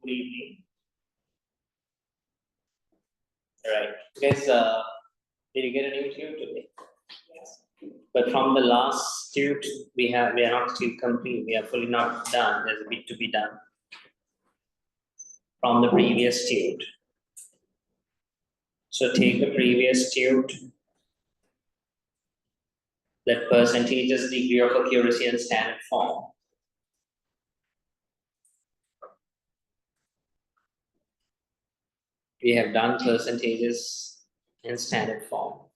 Good evening. All right, guys. Did you get a new tube today? Yes. But from the last tube, we are not still complete. We are fully not done. There's a bit to be done from the previous tube. So take the previous tube. That percentages, degree of accuracy, and standard form. We have done percentages in standard form.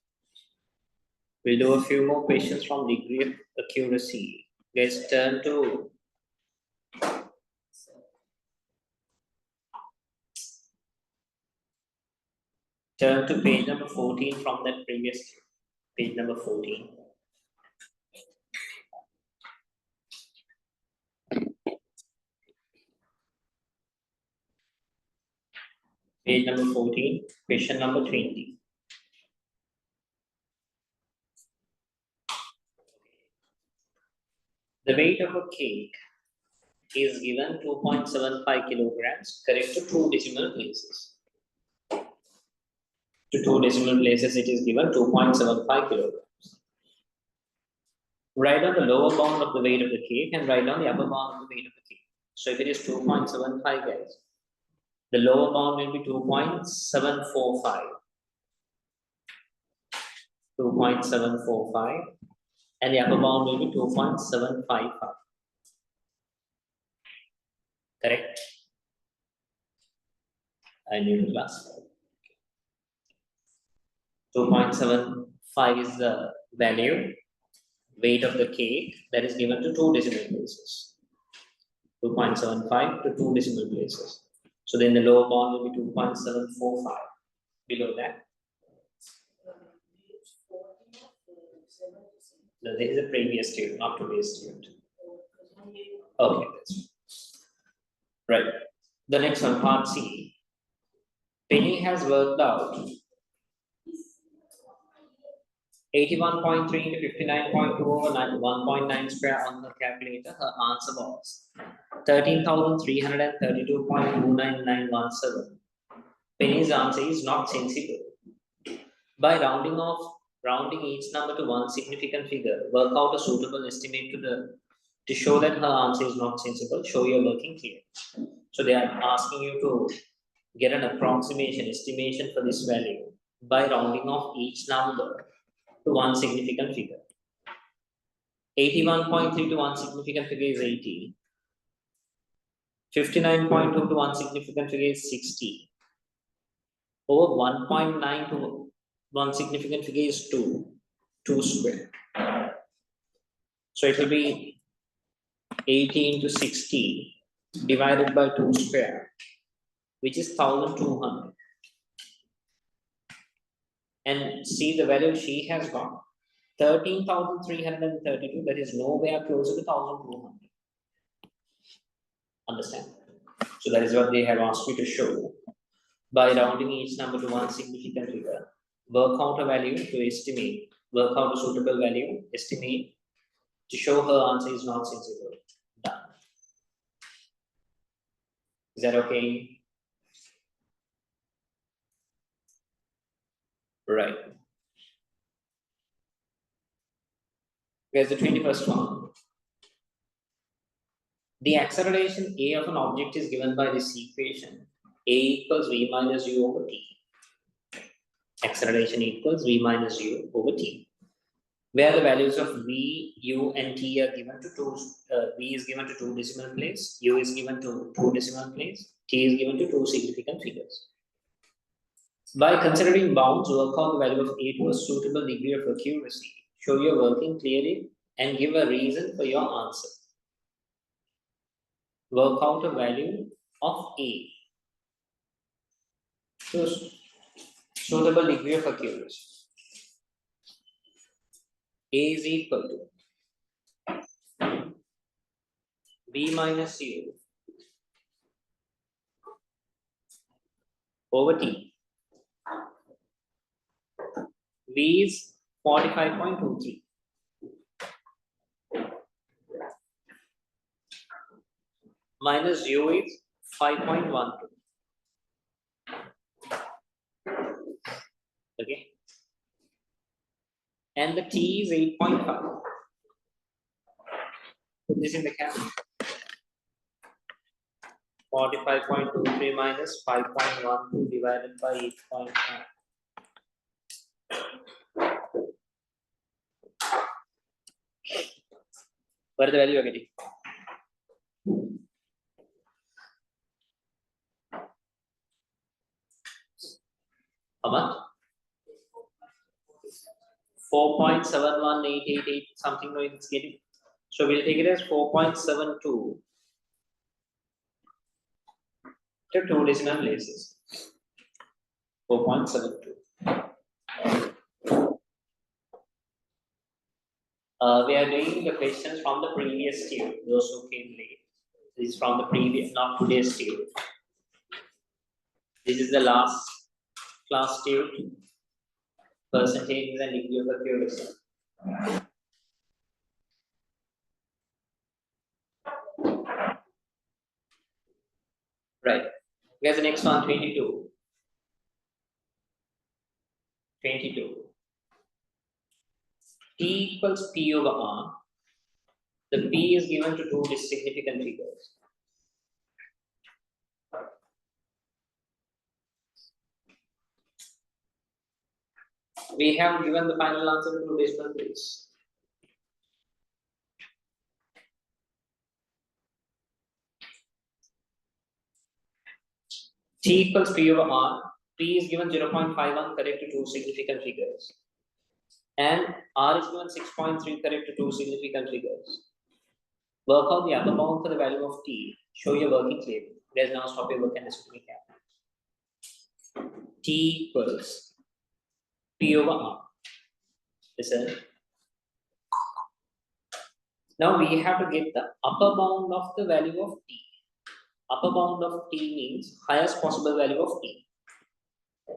We'll do a few more questions from degree of accuracy. Guys, turn to page number 14 from that previous page number 14. Page number 14, question number 20. The weight of a cake is given 2.75 kilograms, correct to 2 decimal places. To 2 decimal places, it is given 2.75 kilograms. Write down the lower bound of the weight of the cake and write down the upper bound of the weight of the cake. So if it is 2.75, guys, the lower bound will be 2.745. 2.745. And the upper bound will be 2.755. Correct? I need to class. 2.75 is the value, weight of the cake that is given to 2 decimal places. 2.75 to 2 decimal places. So then the lower bound will be 2.745. Below that. No, this is a previous student, not today's student. Okay, that's right. The next one, part C. Penny has worked out 81.3 into 59.2 over 1.9 square on her calculator. Her answer was 13,332.29917. Penny's answer is not sensible. By rounding each number to one significant figure, work out a suitable estimate to show that her answer is not sensible. Show your working clear. So they are asking you to get an approximation, estimation for this value by rounding off each number to one significant figure. 81.3 to one significant figure is 80. 59.2 to one significant figure is 60. Over 1.9 to one significant figure is 2 square. So it will be 80 into 60 divided by 2 square, which is 1200. And see the value she has got, 13,332, that is nowhere closer to 1200. Understand? So that is what they have asked me to show. By rounding each number to one significant figure, work out a value to estimate, work out a suitable value, estimate, to show her answer is not sensible. Done. Is that okay? Right. Here's the 21st one. The acceleration A of an object is given by this equation. A equals V minus U over T. Acceleration equals V minus U over T. Where the values of V, U, and T are given to V is given to 2 decimal place, U is given to 2 decimal place, T is given to 2 significant figures. By considering bounds, work out the value of A to a suitable degree of accuracy. Show your working clearly and give a reason for your answer. Work out a value of A to a suitable degree of accuracy. A is equal to V minus U over T. V is 45.23. Minus U is 5.12. Okay. And the T is 8.5. Put this in the cap. 45.23 minus 5.12 divided by 8.5. What is the value you are getting? How much? 4.71888 something like it's getting. So we'll take it as 4.72 to 2 decimal places. 4.72. We are doing the questions from the previous tube, those who came late. This is from the previous, not today's tube. This is the last class tube. Percentages and degree of accuracy. Right. Here's the next one, 22. 22. T equals P over R. The P is given to two significant figures. We have given the final answer to decimal place. T equals P over R. P is given 0.51 correct to two significant figures. And R is given 6.3 correct to two significant figures. Work out the upper bound for the value of T. Show your working clearly. There's now stop your work and listen to me carefully. T equals P over R. Listen. Now we have to get the upper bound of the value of T. Upper bound of T means highest possible value of T.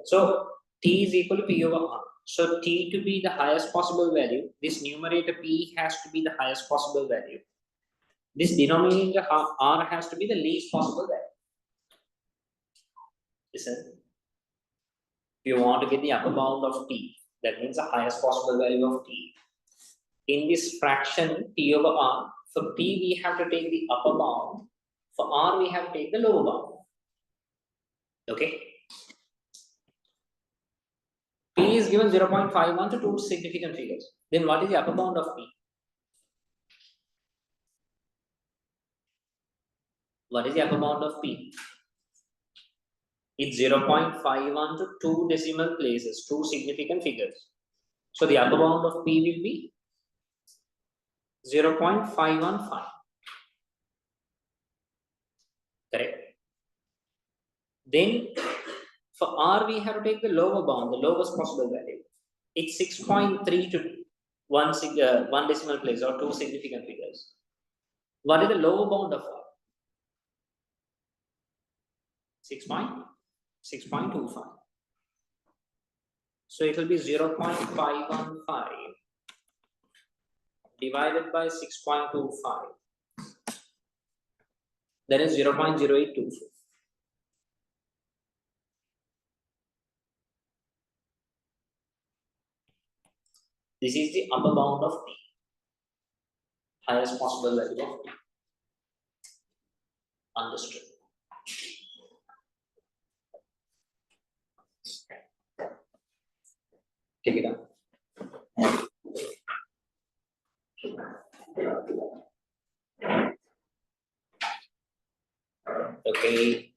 So T is equal to P over R. So T to be the highest possible value, this numerator P has to be the highest possible value. This denominator R has to be the least possible value. Listen. If you want to get the upper bound of T, that means the highest possible value of T. In this fraction P over R, for P we have to take the upper bound. For R we have to take the lower bound. Okay. P is given 0.51 to two significant figures. Then what is the upper bound of P? What is the upper bound of P? It's 0.51 to two decimal places, two significant figures. So the upper bound of P will be 0.515. Correct. Then for R, we have to take the lower bound, the lowest possible value. It's 6.3 to one decimal place or two significant figures. What is the lower bound of R? 6.25. So it will be 0.515 divided by 6.25. That is 0.0824. This is the upper bound of P. Highest possible value of P. Understood. Take it up. Okay.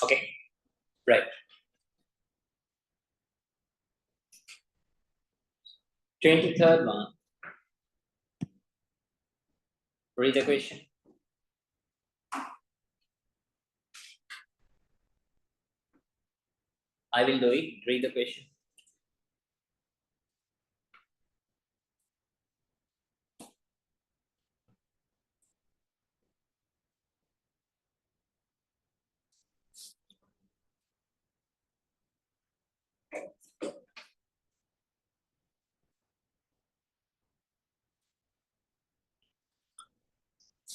Okay, right. 23rd one. Read the question. I will do it. Read the question.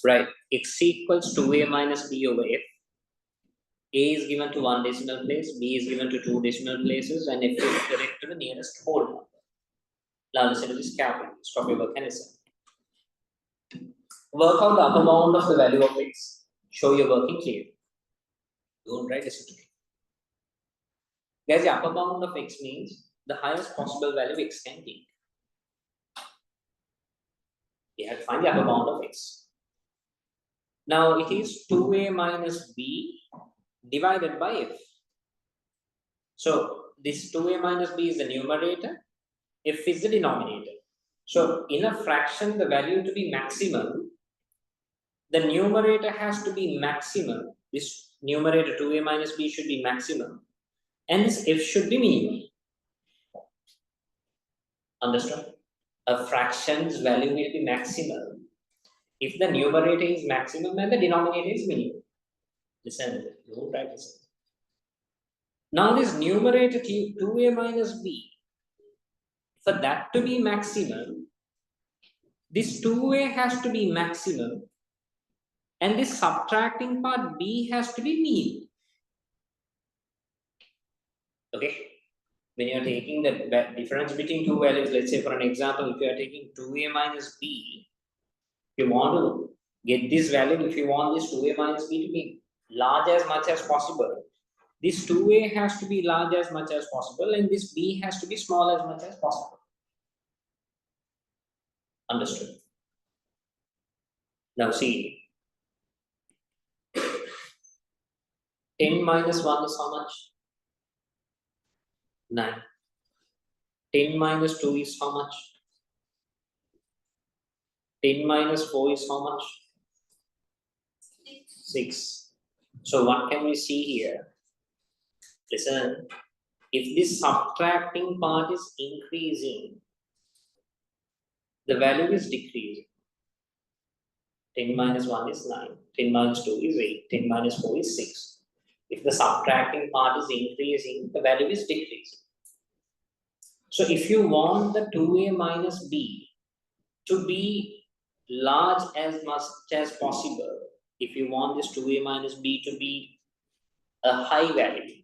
Right. X equals 2a minus b over f. A is given to 1 decimal place, B is given to 2 decimal places, and F is direct to the nearest whole number. Now listen to this carefully. Stop your work and listen. Work out the upper bound of the value of x. Show your working clearly. Don't write, listen to me. Guys, the upper bound of x means the highest possible value x can take. We have to find the upper bound of x. Now it is 2a minus b divided by f. So this 2a minus b is the numerator, f is the denominator. So in a fraction, the value to be maximum, the numerator has to be maximum. This numerator 2a minus b should be maximum, and this f should be minimum. Understood? A fraction's value will be maximum if the numerator is maximum and the denominator is minimum. Listen, don't try this. Now this numerator 2a minus b, for that to be maximum, this 2a has to be maximum, and this subtracting part b has to be mean. Okay? When you are taking the difference between two values, let's say for an example, if you are taking 2a minus b, if you want to get this value, if you want this 2a minus b to be large as much as possible, this 2a has to be large as much as possible, and this b has to be small as much as possible. Understood? Now see, 10 minus 1 is how much? 9. 10 minus 2 is how much? 10 minus 4 is how much? 6. So what can we see here? Listen, if this subtracting part is increasing, the value is decreasing. 10 minus 1 is 9, 10 minus 2 is 8, 10 minus 4 is 6. If the subtracting part is increasing, the value is decreasing. So if you want the 2a minus b to be large as much as possible, if you want this 2a minus b to be a high value,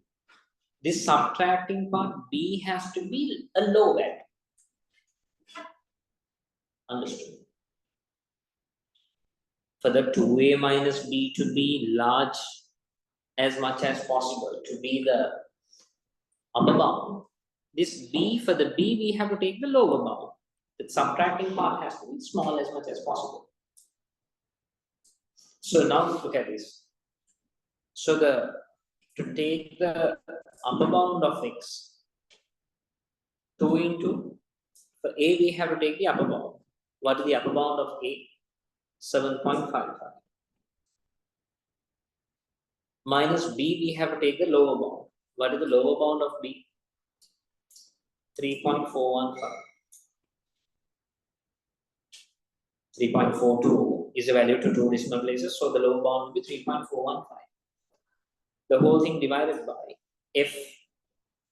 this subtracting part b has to be a low value. Understood? For the 2a minus b to be large as much as possible, to be the upper bound, this b, for the b, we have to take the lower bound. The subtracting part has to be small as much as possible. So now look at this. So to take the upper bound of x, 2 into, for a we have to take the upper bound. What is the upper bound of a? 7.55. Minus b we have to take the lower bound. What is the lower bound of b? 3.415. 3.42 is the value to 2 decimal places, so the lower bound will be 3.415. The whole thing divided by f.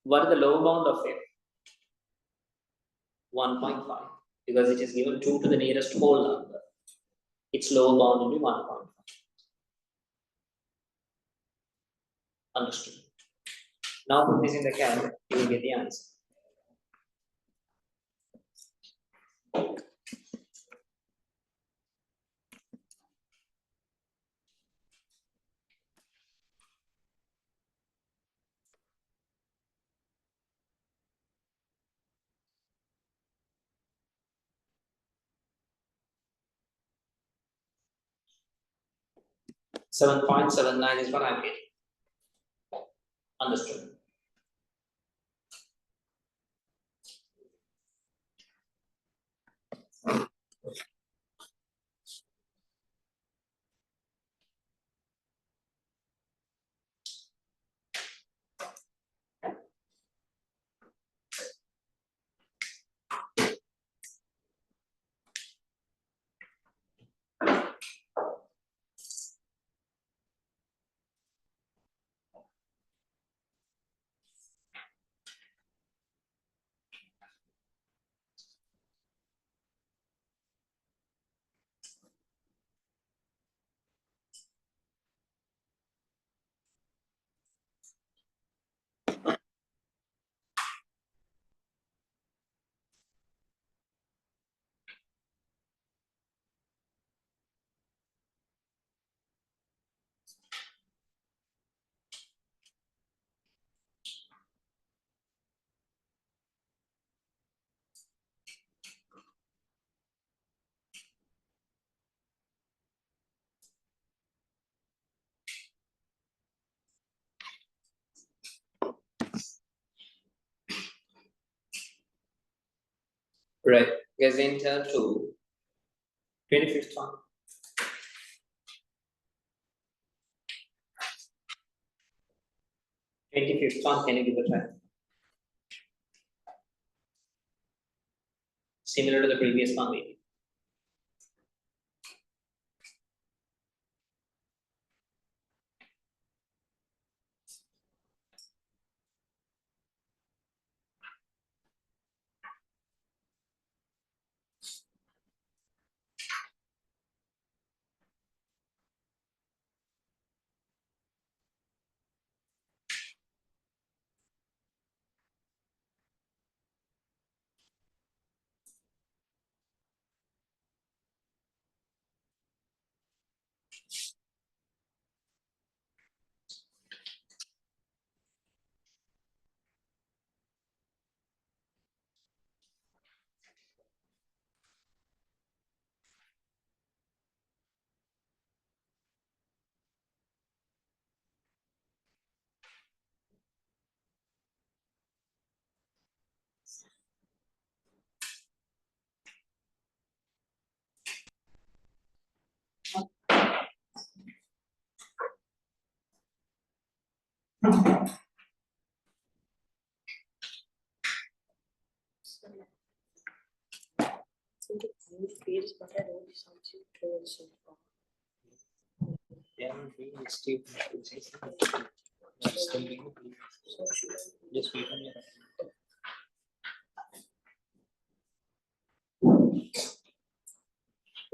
What is the lower bound of f? 1.5, because it is given 2 to the nearest whole number. Its lower bound will be 1.5. Understood? Now put this in the calculator, you will get the answer. $7.79 is what I'm getting. Understood. Right. Guys, enter to 25th one. 25th one, can you give a try? Similar to the previous one, maybe.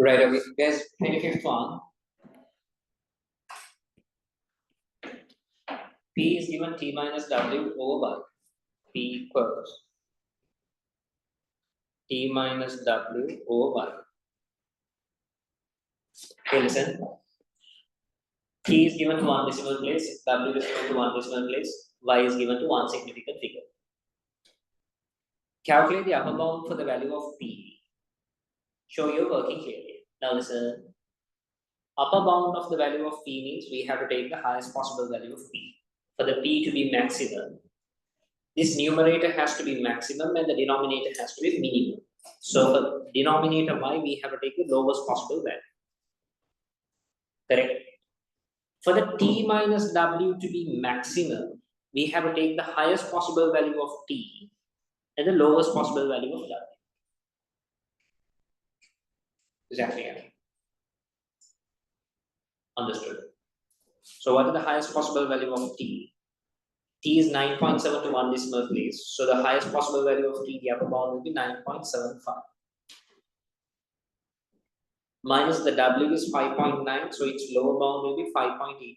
Right, okay. Guys, 25th one. P is given T minus W over Y. P equals T minus W over Y. Okay, listen. T is given to one decimal place, W is given to one decimal place, Y is given to one significant figure. Calculate the upper bound for the value of P. Show your working clearly. Now listen. Upper bound of the value of P means we have to take the highest possible value of P. For the P to be maximum, this numerator has to be maximum and the denominator has to be minimum. So for denominator Y, we have to take the lowest possible value. Correct? For the T minus W to be maximum, we have to take the highest possible value of T and the lowest possible value of W. Exactly. Yeah. Understood. So what is the highest possible value of T? T is 9.7 to 1 decimal place. So the highest possible value of T, the upper bound will be 9.75. Minus the W is 5.9, so its lower bound will be 5.85.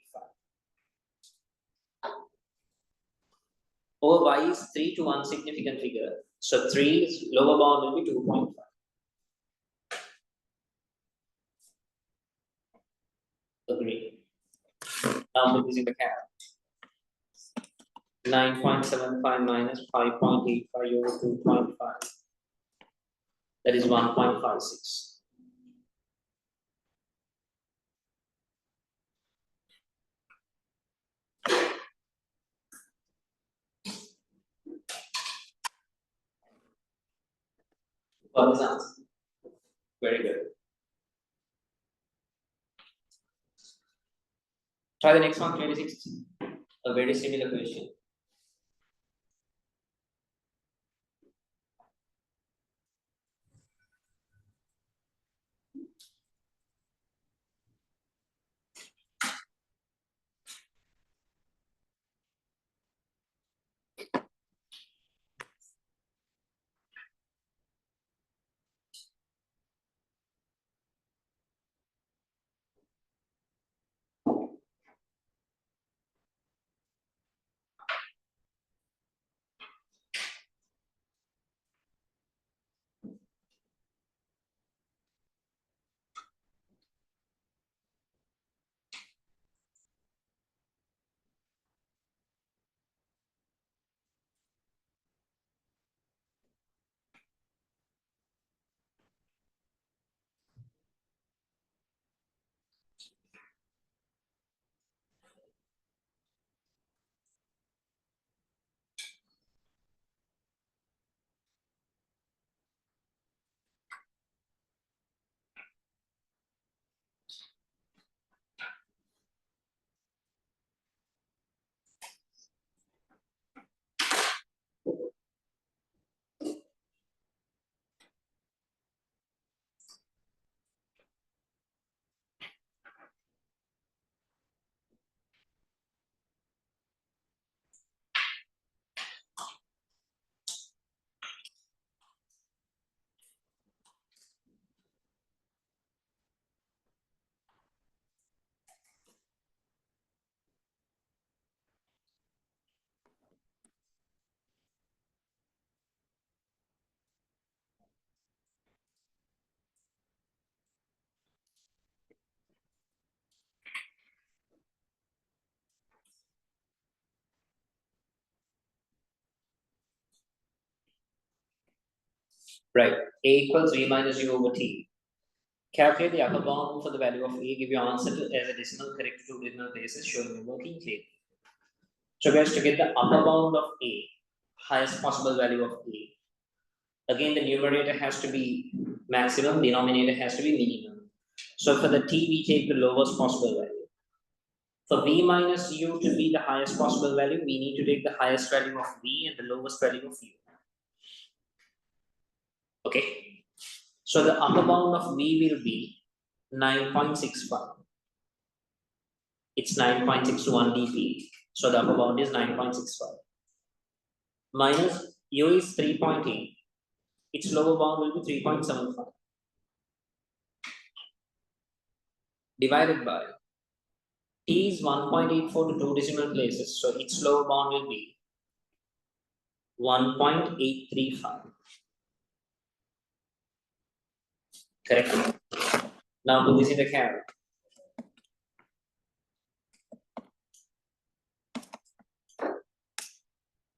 Over Y is 3 to 1 significant figure. So 3's lower bound will be 2.5. Agree. Now we're using the cap. 9.75 minus 5.85 over 2.5. That is 1.56. for this answer. Very good. Try the next one, 26. A very similar question. Right. A equals v minus u over t. Calculate the upper bound for the value of a. Give your answer as a decimal correct to two decimal places showing the working clear. So guys, to get the upper bound of a, highest possible value of a, again the numerator has to be maximum, denominator has to be minimum. So for the t, we take the lowest possible value. For v minus u to be the highest possible value, we need to take the highest value of v and the lowest value of u. Okay. So the upper bound of v will be 9.65. It's 9.61 dp. So the upper bound is 9.65. Minus u is 3.8. Its lower bound will be 3.75. Divided by t is 1.84 to two decimal places. So its lower bound will be 1.835. Correct? Now put this in the carry.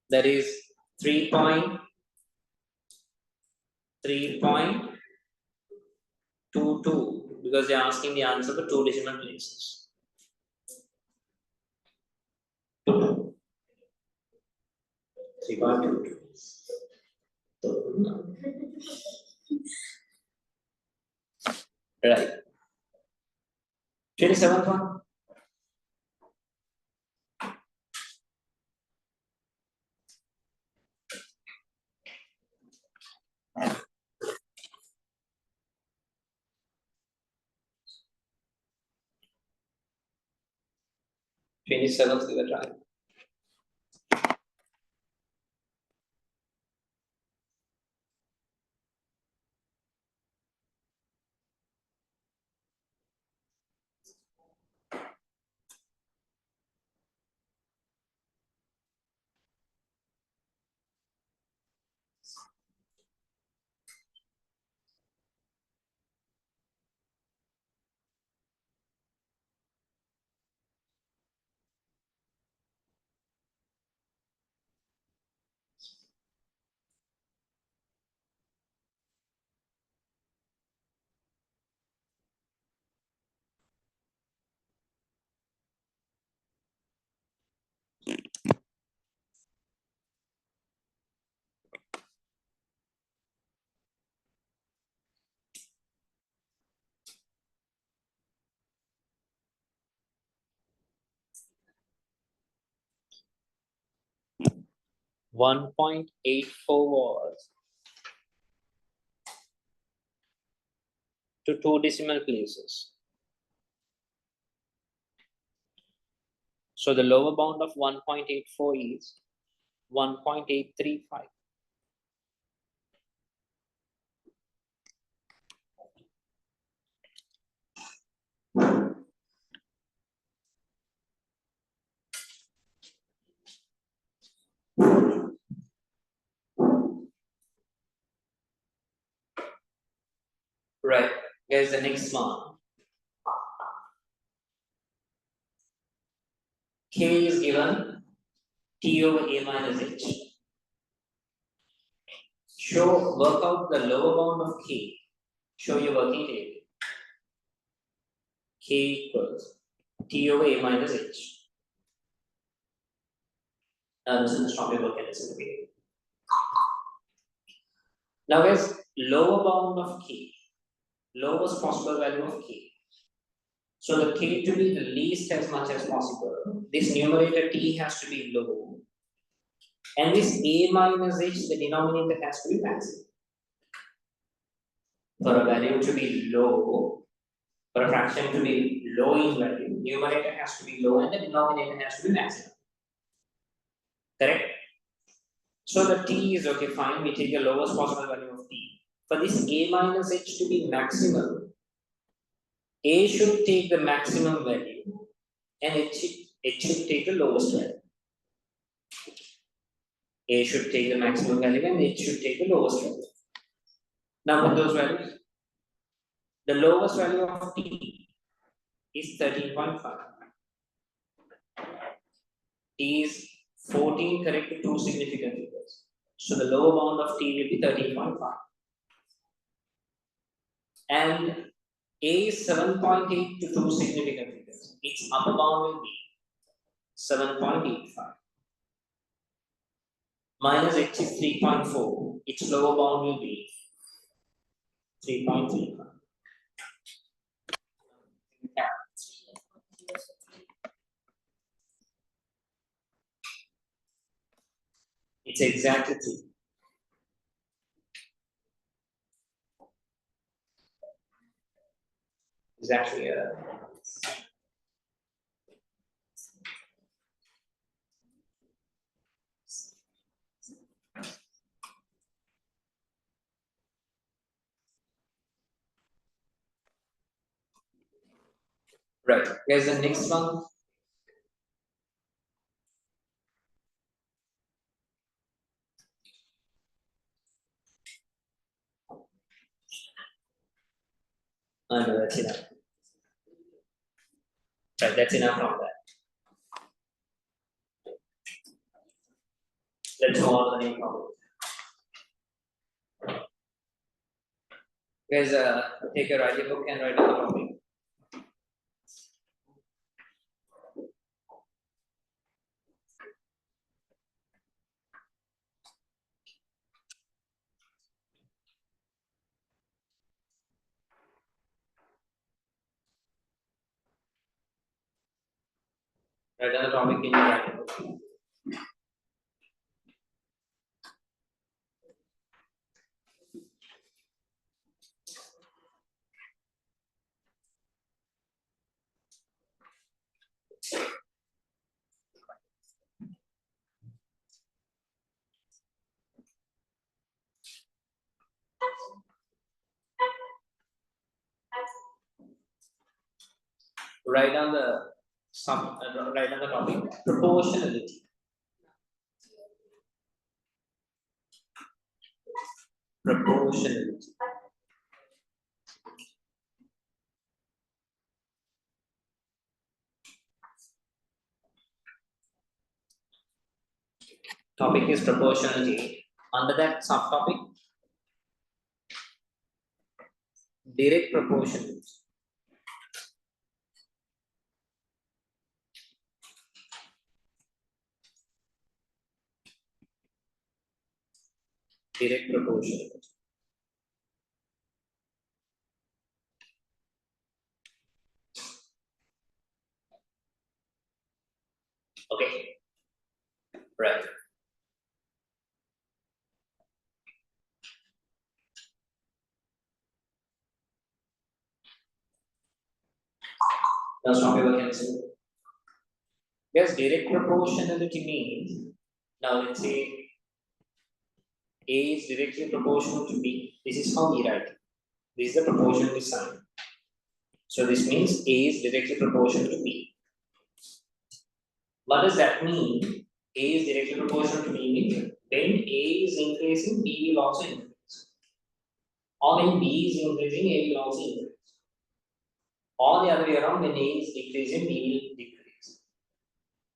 That is 3.22 because they are asking the answer for two decimal places. 3.22. Right. 27th one. Finish 7th give a try. 1.84 volts to 2 decimal places. So the lower bound of 1.84 is 1.835. Right. Here's the next one. K is given T over A minus H. Work out the lower bound of K. Show your working table. K equals T over A minus H. This is the strongly work mechanism. Now guys, lower bound of K. Lowest possible value of K. So the K to be the least as much as possible. This numerator T has to be low. And this A minus H, the denominator has to be maximum. For a value to be low, for a fraction to be low in value, numerator has to be low and the denominator has to be maximum. Correct? So the T is okay, fine. We take the lowest possible value of T. For this A minus H to be maximum, A should take the maximum value and H should take the lowest value. A should take the maximum value and H should take the lowest value. Now put those values. The lowest value of T is 13.5. T is 14 correct to 2 significant figures. So the lower bound of T will be 13.5. And A is 7.8 to 2 significant figures. Its upper bound will be 7.85. Minus H is 3.4. Its lower bound will be 3.35. It's exactly 3. Exactly. Right. Here's the next one. No, that's enough. Right, that's enough from that. Let's move on to the next problem. Guys, take your writing book and write down the topic. Write down the topic in your writing book. Write down the write down the topic. Proportionality. Proportionality. Topic is proportionality. Under that subtopic, direct proportionality. Direct proportionality. Okay. Right. Now stop your cancel. Yes, direct proportionality means, now let's say A is directly proportional to B. This is how we write it. This is the proportionality sign. So this means A is directly proportional to B. What does that mean? A is directly proportional to B means when A is increasing, B will also increase. Or when B is increasing, A will also increase. Or the other way around, when A is decreasing, B will decrease.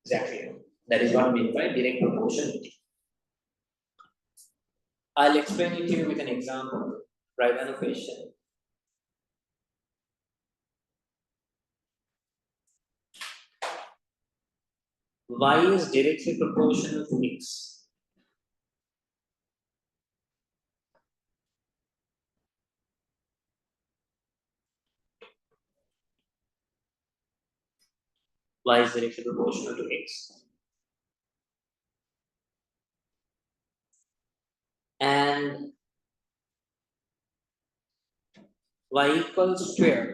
Exactly. That is what I mean by direct proportionality. I'll explain it to you with an example. Write down a question. Y is directly proportional to X. Y is directly proportional to X. And Y equals 12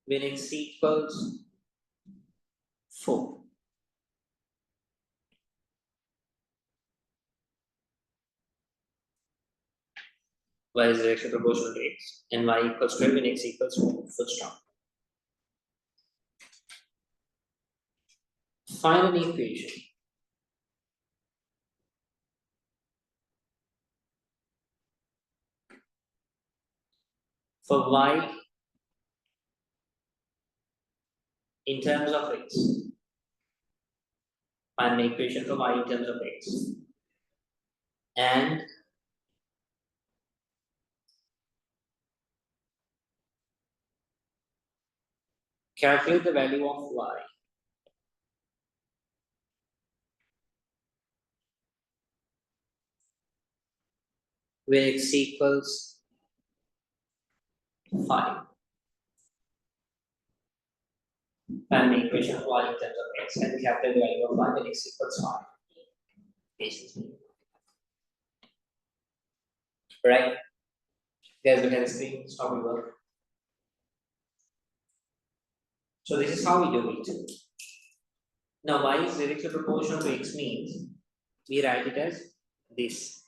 when X equals 4. Y is directly proportional to X and Y equals 12 when X equals 4. Full stop. Find an equation. For Y in terms of X. Find an equation for Y in terms of X. And calculate the value of Y when X equals 5. Find the equation of Y in terms of X and calculate the value of Y when X equals 5. Patience. Right? Guys, look at the screen. Stop your work. So this is how we do it. Now Y is directly proportional to X means we write it as this.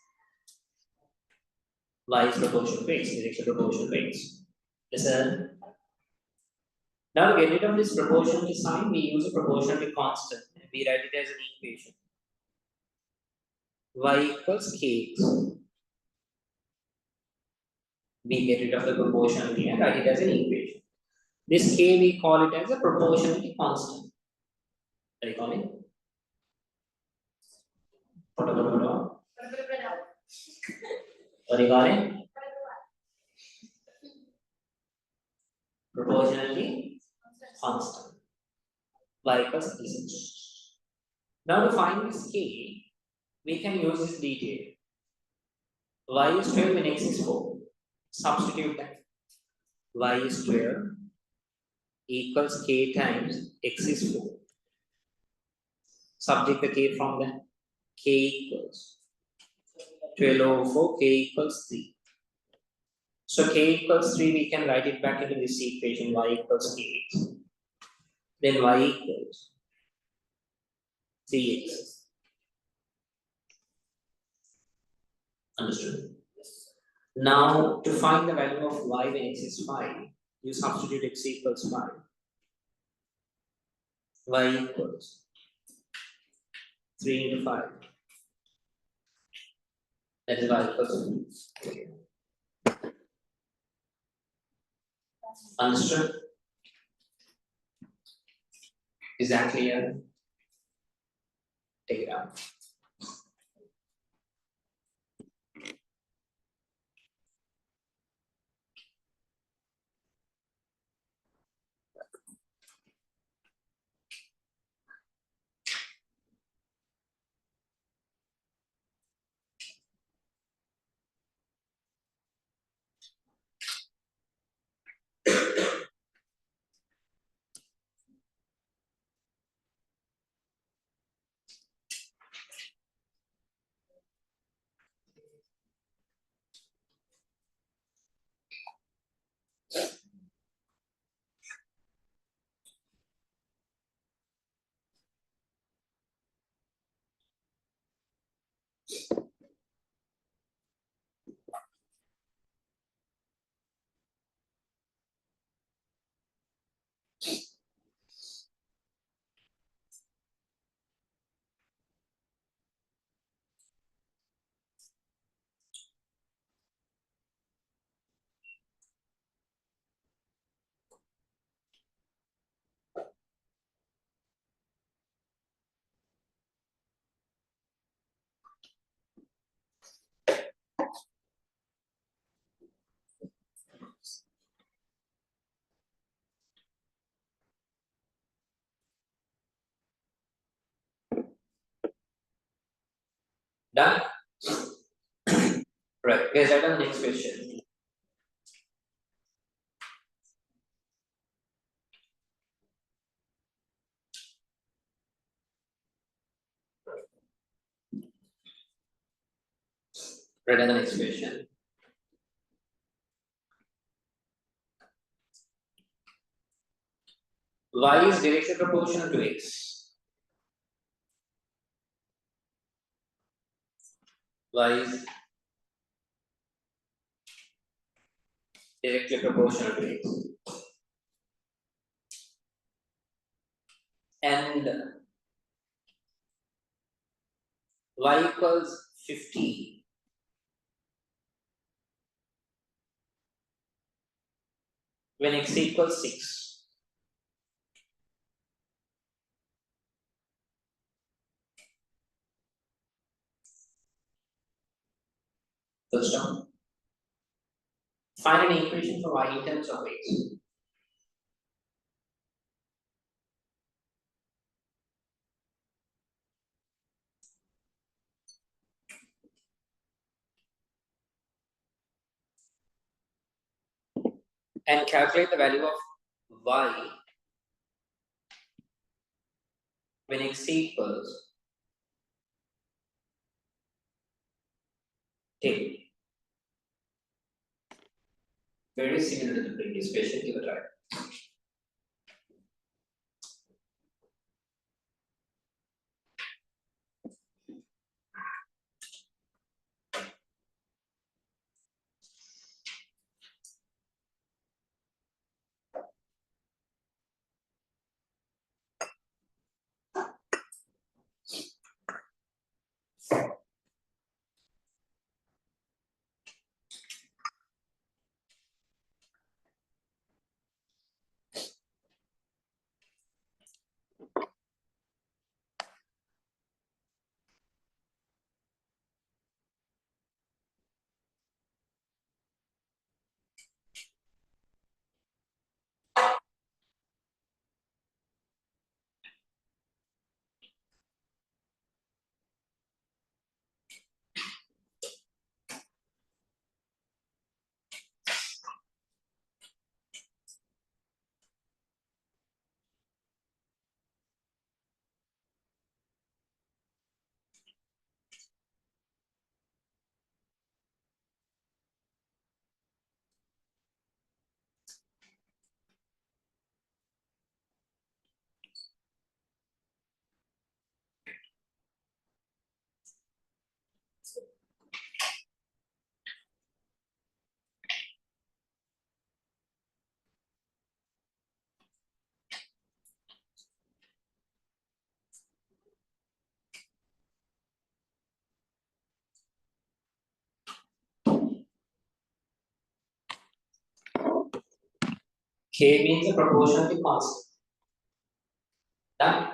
Y is proportional to X, directly proportional to X. Listen. Now to get rid of this proportionality sign, we use a proportionality constant. We write it as an equation. Y equals Kx. We get rid of the proportionality and write it as an equation. This K we call it as a proportionality constant. What do you call it? What do you call it? Proportionality constant. Y equals this. Now to find this K, we can use this detail. Y is 12 and X is 4. Substitute that. Y is 12 equals K times X is 4. Subject the K from that. K equals 12 over 4, K equals 3. So K equals 3, we can write it back into this equation, Y equals Kx. Then Y equals 3x. Understood? Now, to find the value of Y when X is 5, you substitute X equals 5. Y equals 3 into 5. That is Y equals 2. Understood? Is that clear? Take it out. Done? Right. Let's write down the next question. Write down the next question. Y is directly proportional to X. Y is directly proportional to X. And Y equals 50 when X equals 6. First term. Find an equation for Y in terms of X. And calculate the value of Y when X equals 10. Very similar to the previous question, give it a try. K means the proportionality constant. Done?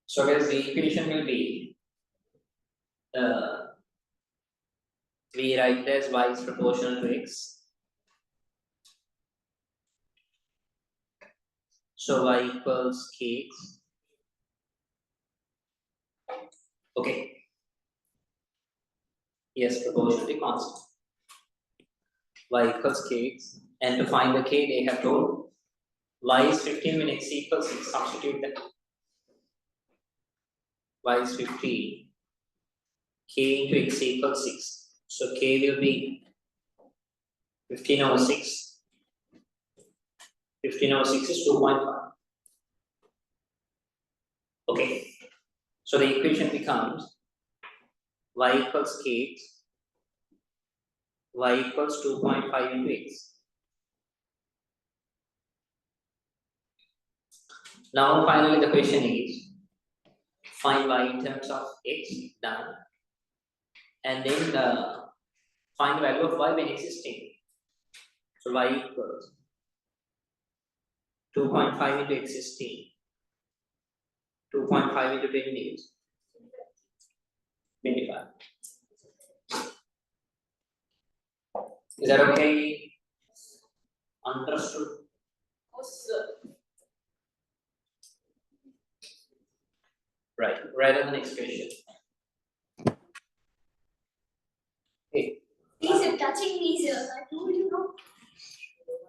So guys, the equation will be we write as Y is proportional to X. So Y equals Kx. Okay. Yes, proportionality constant. Y equals Kx. And to find the K, they have told Y is 15 when X equals 6. Substitute that. Y is 15. K into X equals 6. So K will be 15 over 6. 15 over 6 is 2.5. Okay, so the equation becomes y equals kx, y equals 2.5 into x. Now finally the question is, find y in terms of x, done, and then find the value of y when existing. So y equals 2.5 into existing, 2.5 into 10 is 25. Is that okay? Understood? Right. Right on the next question. Hey. Please, if touching me, sir. I told you no.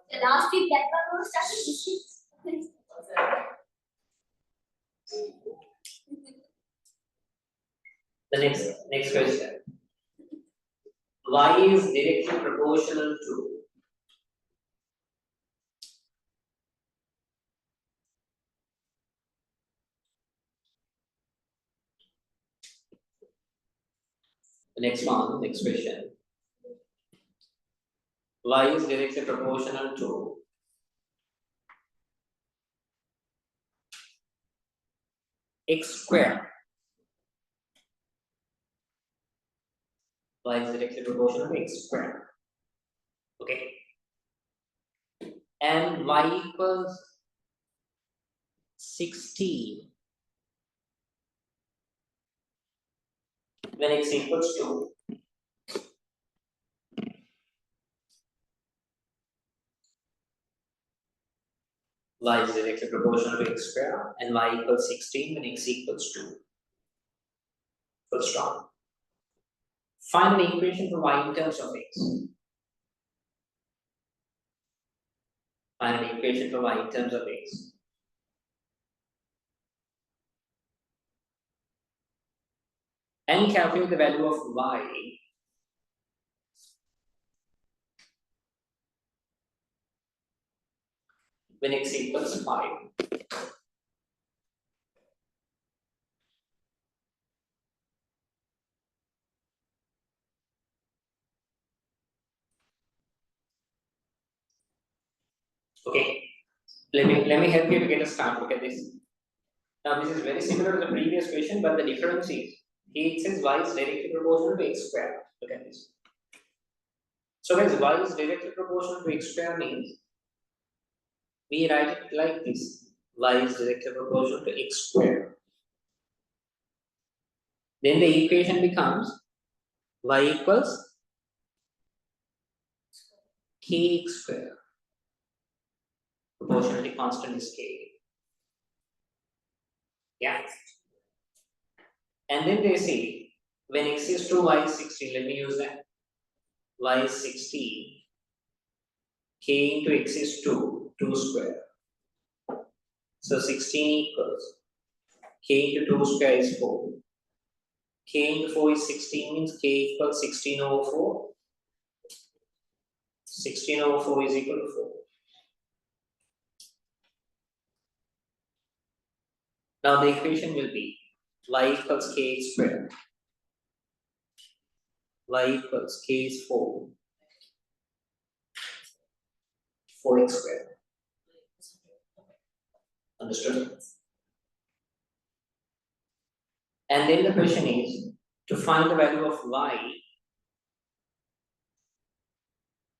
The last week that one was touching me. The next question. Y is directly proportional to the next one, next question. Y is directly proportional to x square. Y is directly proportional to x square. Okay. And y equals 16 when x equals 2. Y is directly proportional to x square and y equals 16 when x equals 2. First one. Find the equation for y in terms of x. Find the equation for y in terms of x. And calculate the value of y when x equals 5. Okay, let me help you to get a start. Look at this. Now this is very similar to the previous question, but the difference is here it says y is directly proportional to x square. Look at this. So guys, y is directly proportional to x square means we write it like this. Y is directly proportional to x square. Then the equation becomes y equals kx square. Proportionality constant is k. Yeah. And then they say when x is 2, y is 16. Let me use that. Y is 16. K into x is 2, 2 square. So 16 equals k into 2 square is 4. K into 4 is 16 means k equals 16 over 4. 16 over 4 is equal to 4. Now the equation will be y equals kx square. Y equals k is 4. 4x square. Understood? And then the question is to find the value of y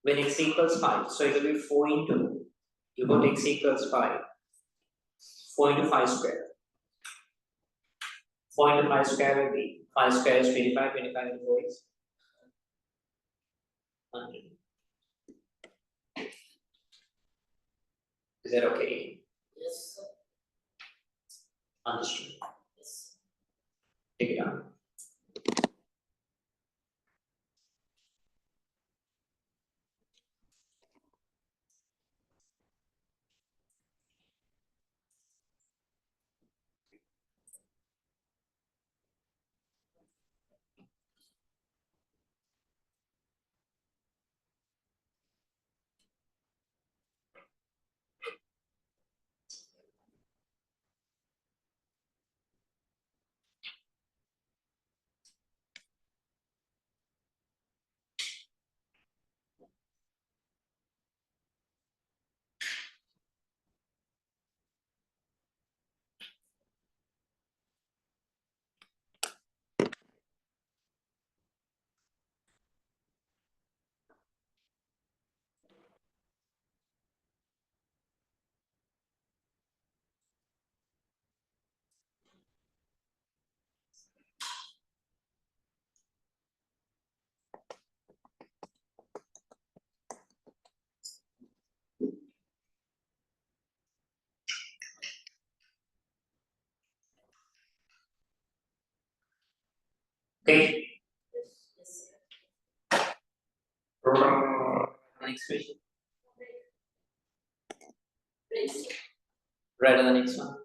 when x equals 5. So it will be 4 into, you got x equals 5. 4 into 5 square. 4 into 5 square will be 5 square is 25, 25 into 4 is 100. Is that okay? Yes, sir. Understood. Yes. Take it down. Okay. Next question. Right on the next one.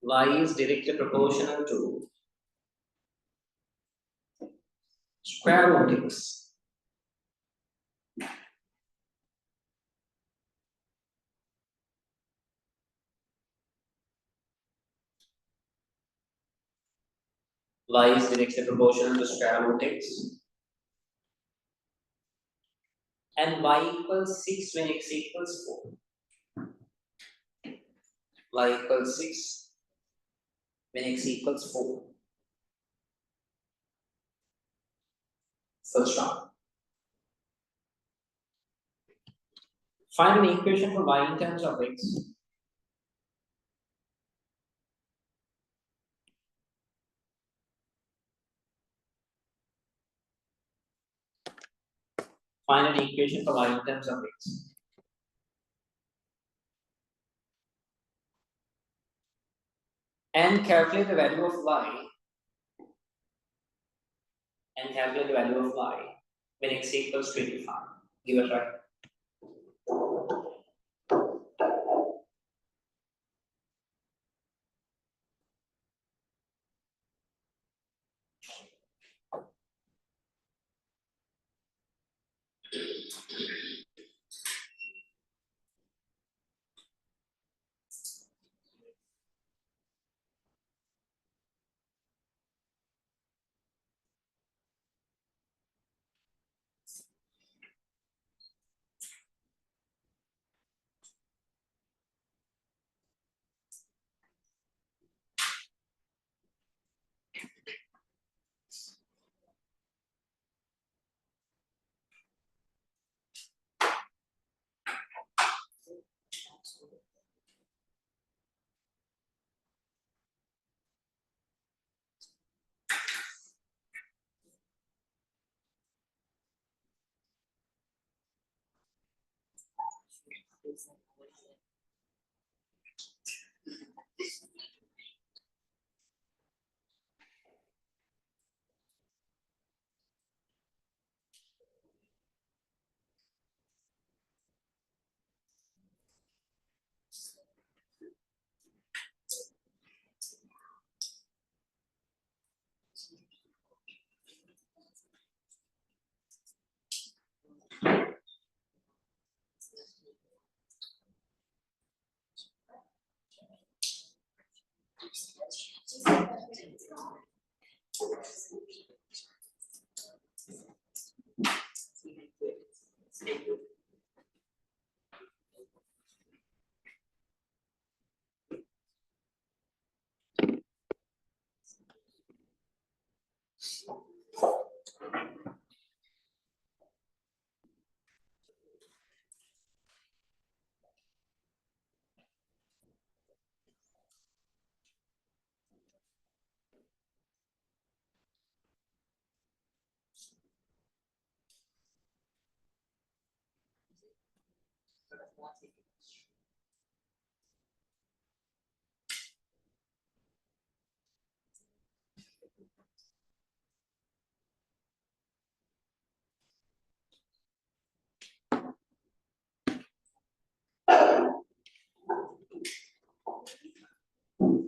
Y is directly proportional to square root x. Y is directly proportional to square root x. And y equals 6 when x equals 4. Y equals 6 when x equals 4. First round. Find an equation for y in terms of x. Find an equation for y in terms of x. And calculate the value of y. And calculate the value of y when x equals 25. Give it a try.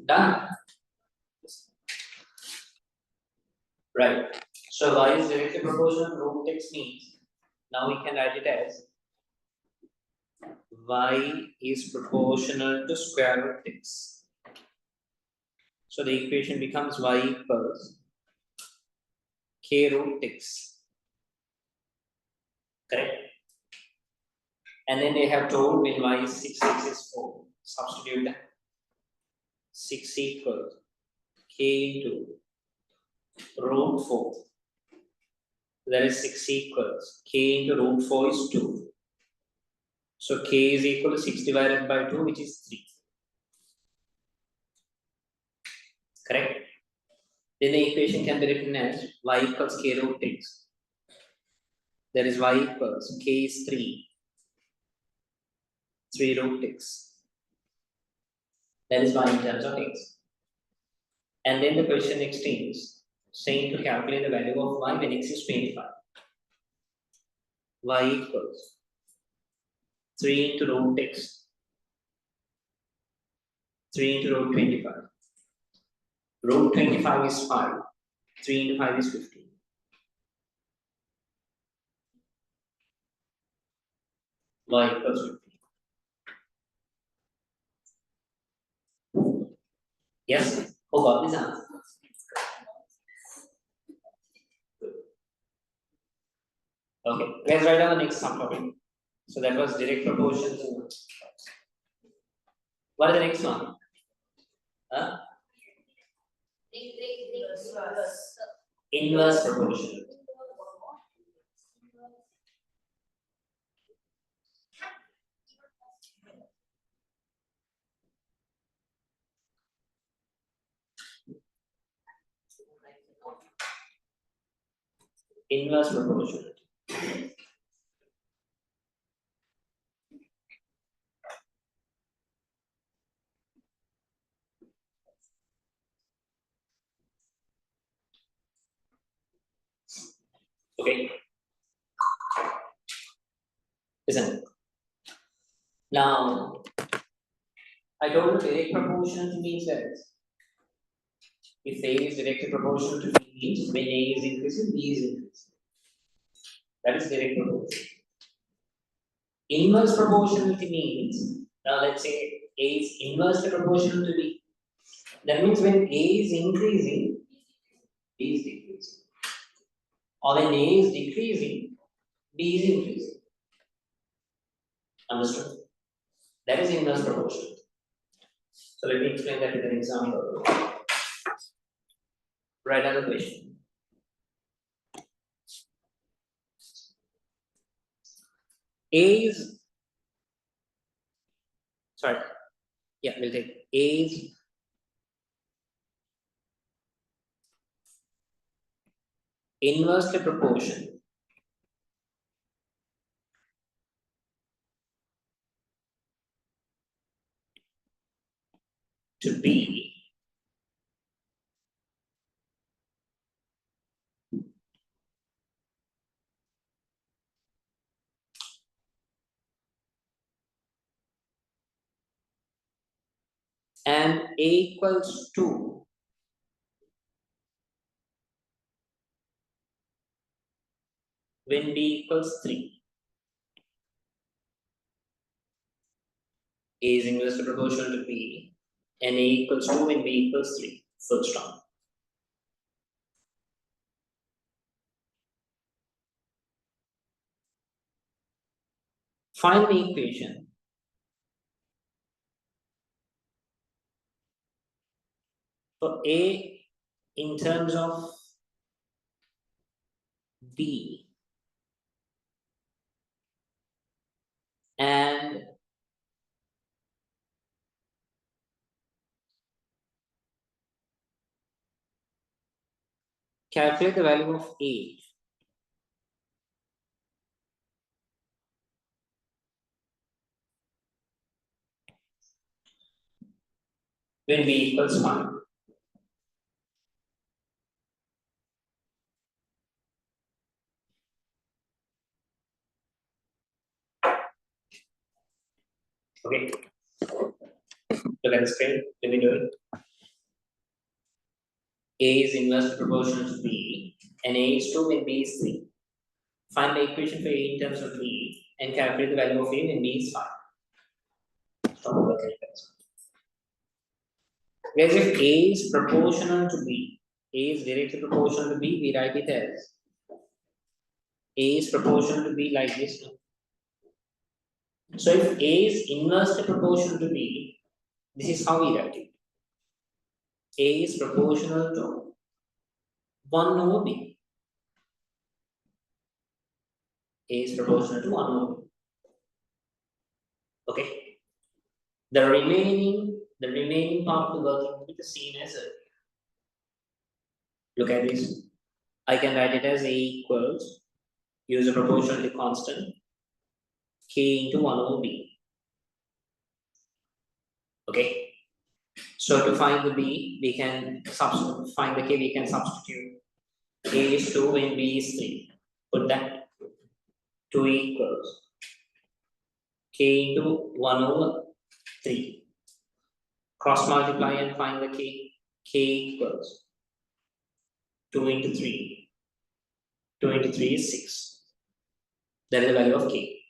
Done. Right. So y is directly proportional to root x means now we can write it as y is proportional to square root x. So the equation becomes y equals k root x. Correct. And then they have told when y is 6, x is 4. Substitute that. 6 equals k into root 4. That is 6 equals k into root 4 is 2. So k is equal to 6 divided by 2, which is 3. Correct? Then the equation can be written as y equals k root x. That is y equals k is 3 3 root x. That is y in terms of x. And then the question extends, saying to calculate the value of y when x is 25. Y equals 3 into root x. 3 into root 25. Root 25 is 5. 3 into 5 is 15. Y equals 15. Yes? Who got this answer? Okay, let's write down the next subtopic. So that was direct proportions. What is the next one? Huh? Inverse proportion. Inverse proportion. Okay. Listen. Now, I told you direct proportion means that if A is directly proportional to B means when A is increasing, B is increasing. That is direct proportion. Inverse proportionality means, now let's say A is inversely proportional to B. That means when A is increasing, B is decreasing. Or when A is decreasing, B is increasing. Understood? That is inverse proportion. So let me explain that with an example. Write down the question. A is, sorry, yeah, we'll take A is inversely proportional to B and A equals 2 when B equals 3. A is inversely proportional to B and A equals 2 when B equals 3. Full stop. Find the equation for A in terms of B and calculate the value of A when B equals 1. Okay. Look at the screen. Let me do it. A is inversely proportional to B and A is 2 when B is 3. Find the equation for A in terms of B and calculate the value of A when B is 5. Whereas if A is proportional to B, A is directly proportional to B, we write it as A is proportional to B like this. So if A is inversely proportional to B, this is how we write it. A is proportional to 1 over B. A is proportional to 1 over B. Okay. The remaining part of the working will be the same as a. Look at this. I can write it as A equals, use a proportionality constant, K into 1 over B. Okay. So to find the b, we can find the k. We can substitute. A is 2 and b is 3. Put that 2 equals k into 1 over 3. Cross multiply and find the k. K equals 2 into 3. 2 into 3 is 6. That is the value of k.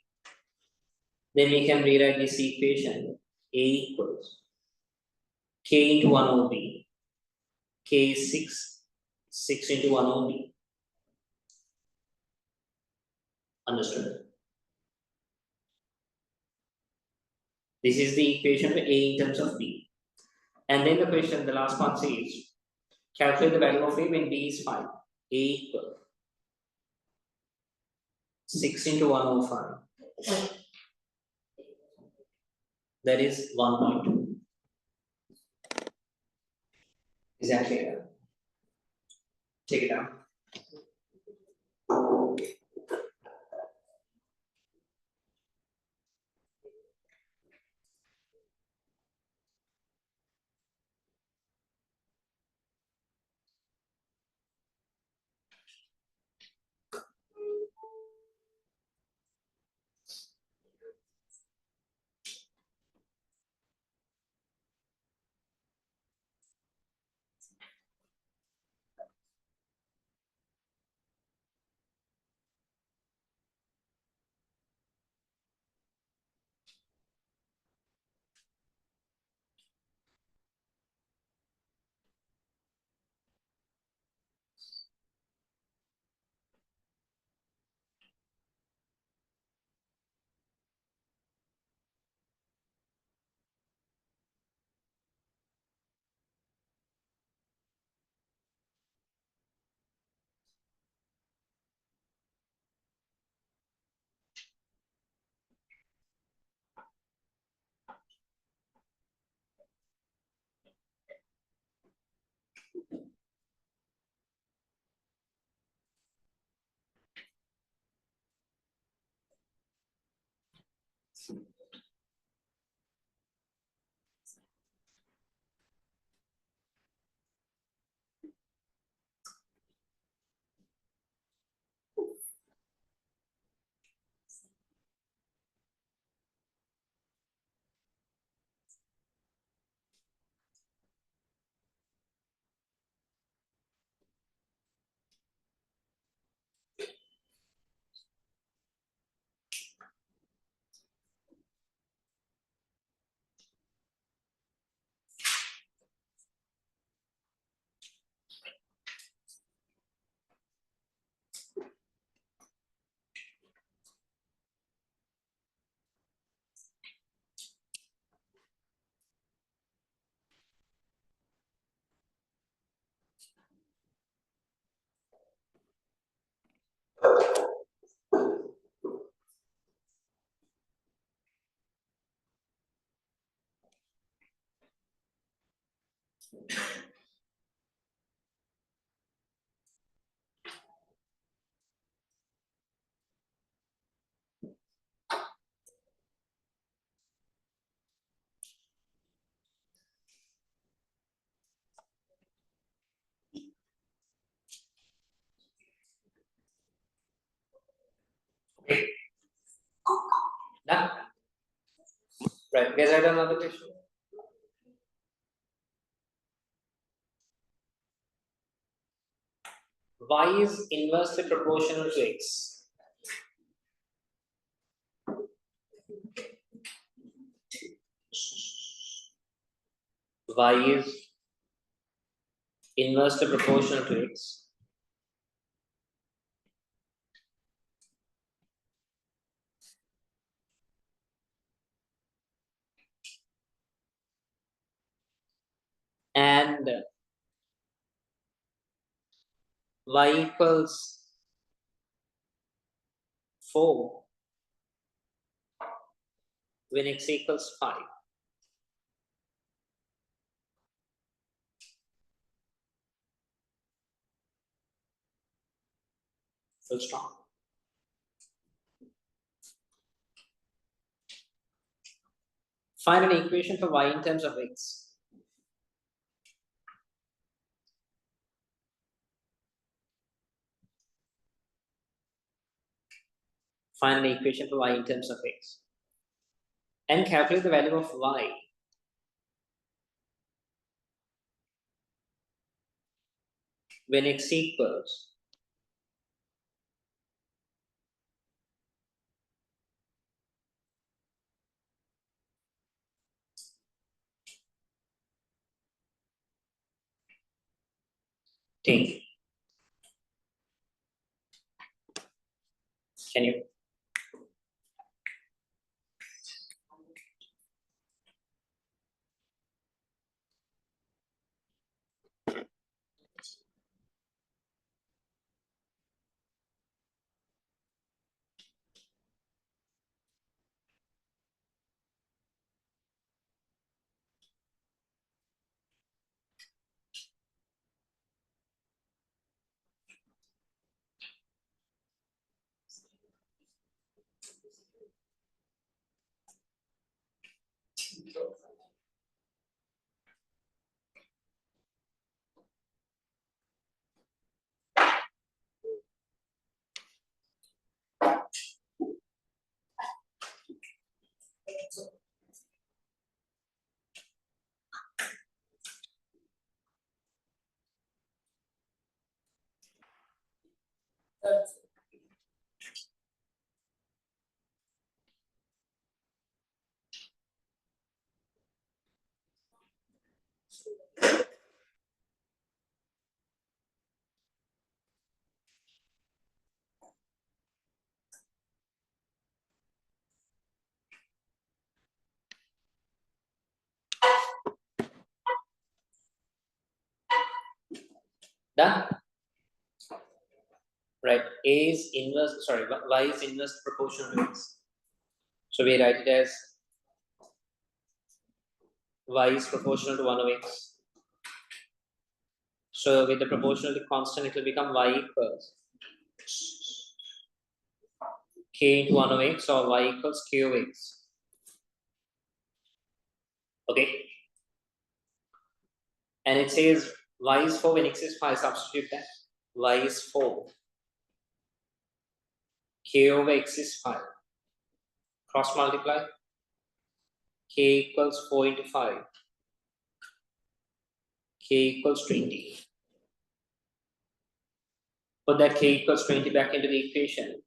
Then we can rewrite this equation. A equals k into 1 over b. K is 6. 6 into 1 over b. Understood? This is the equation for A in terms of B. And then the question, the last one says, calculate the value of A when B is 5. A equals 6 into 1 over 5. That is 1.2. Is that clear? Take it down. Okay. Done? Right. Guys, I done another question. Y is inversely proportional to X. Y is inversely proportional to X. And Y equals 4 when X equals 5. Full stop. Find an equation for y in terms of x. Find an equation for y in terms of x. And calculate the value of y when x equals T. Can you? Done? Right. A is inverse, sorry, y is inverse proportional to x. So we write it as y is proportional to 1 over x. So with the proportionality constant, it will become y equals k into 1 over x, or y equals k over x. Okay. And it says y is 4 when x is 5. Substitute that. Y is 4. K over x is 5. Cross multiply. K equals 4 into 5. K equals 20. Put that k equals 20 back into the equation.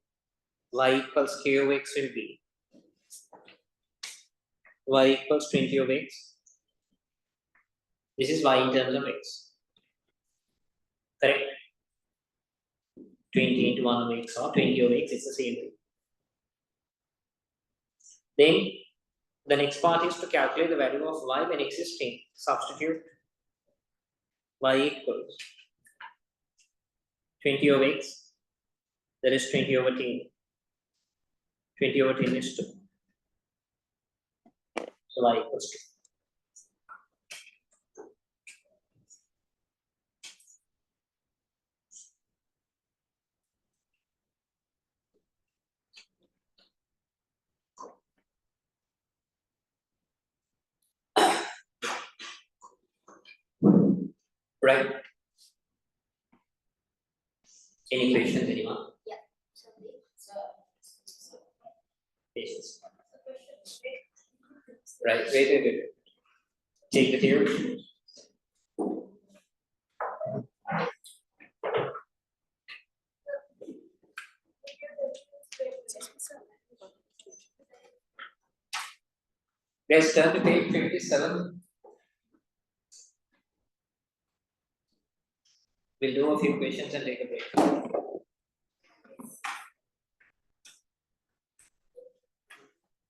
Y equals k over x will be y equals 20 over x. This is y in terms of x. Correct? 20 into 1 over x or 20 over x, it's the same thing. Then the next part is to calculate the value of y when x is 10. Substitute y equals 20 over x, that is 20 over 10. 20 over 10 is 2. So y equals 2. Right? Any questions, anyone? Yeah. Patience. Right, wait. Take the theory. Let's turn to page 57. We'll do a few questions and take a break.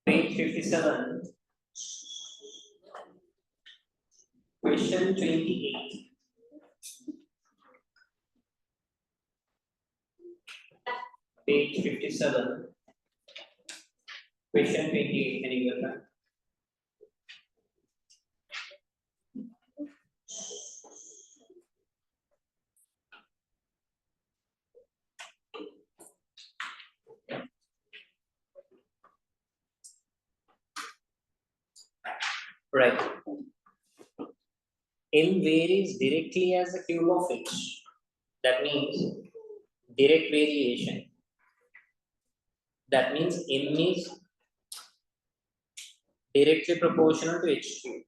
Page 57. Question 28. Page 57. Question 28. Can you get that? Right. M varies directly as the cube of h. That means direct variation. That means M is directly proportional to h cube.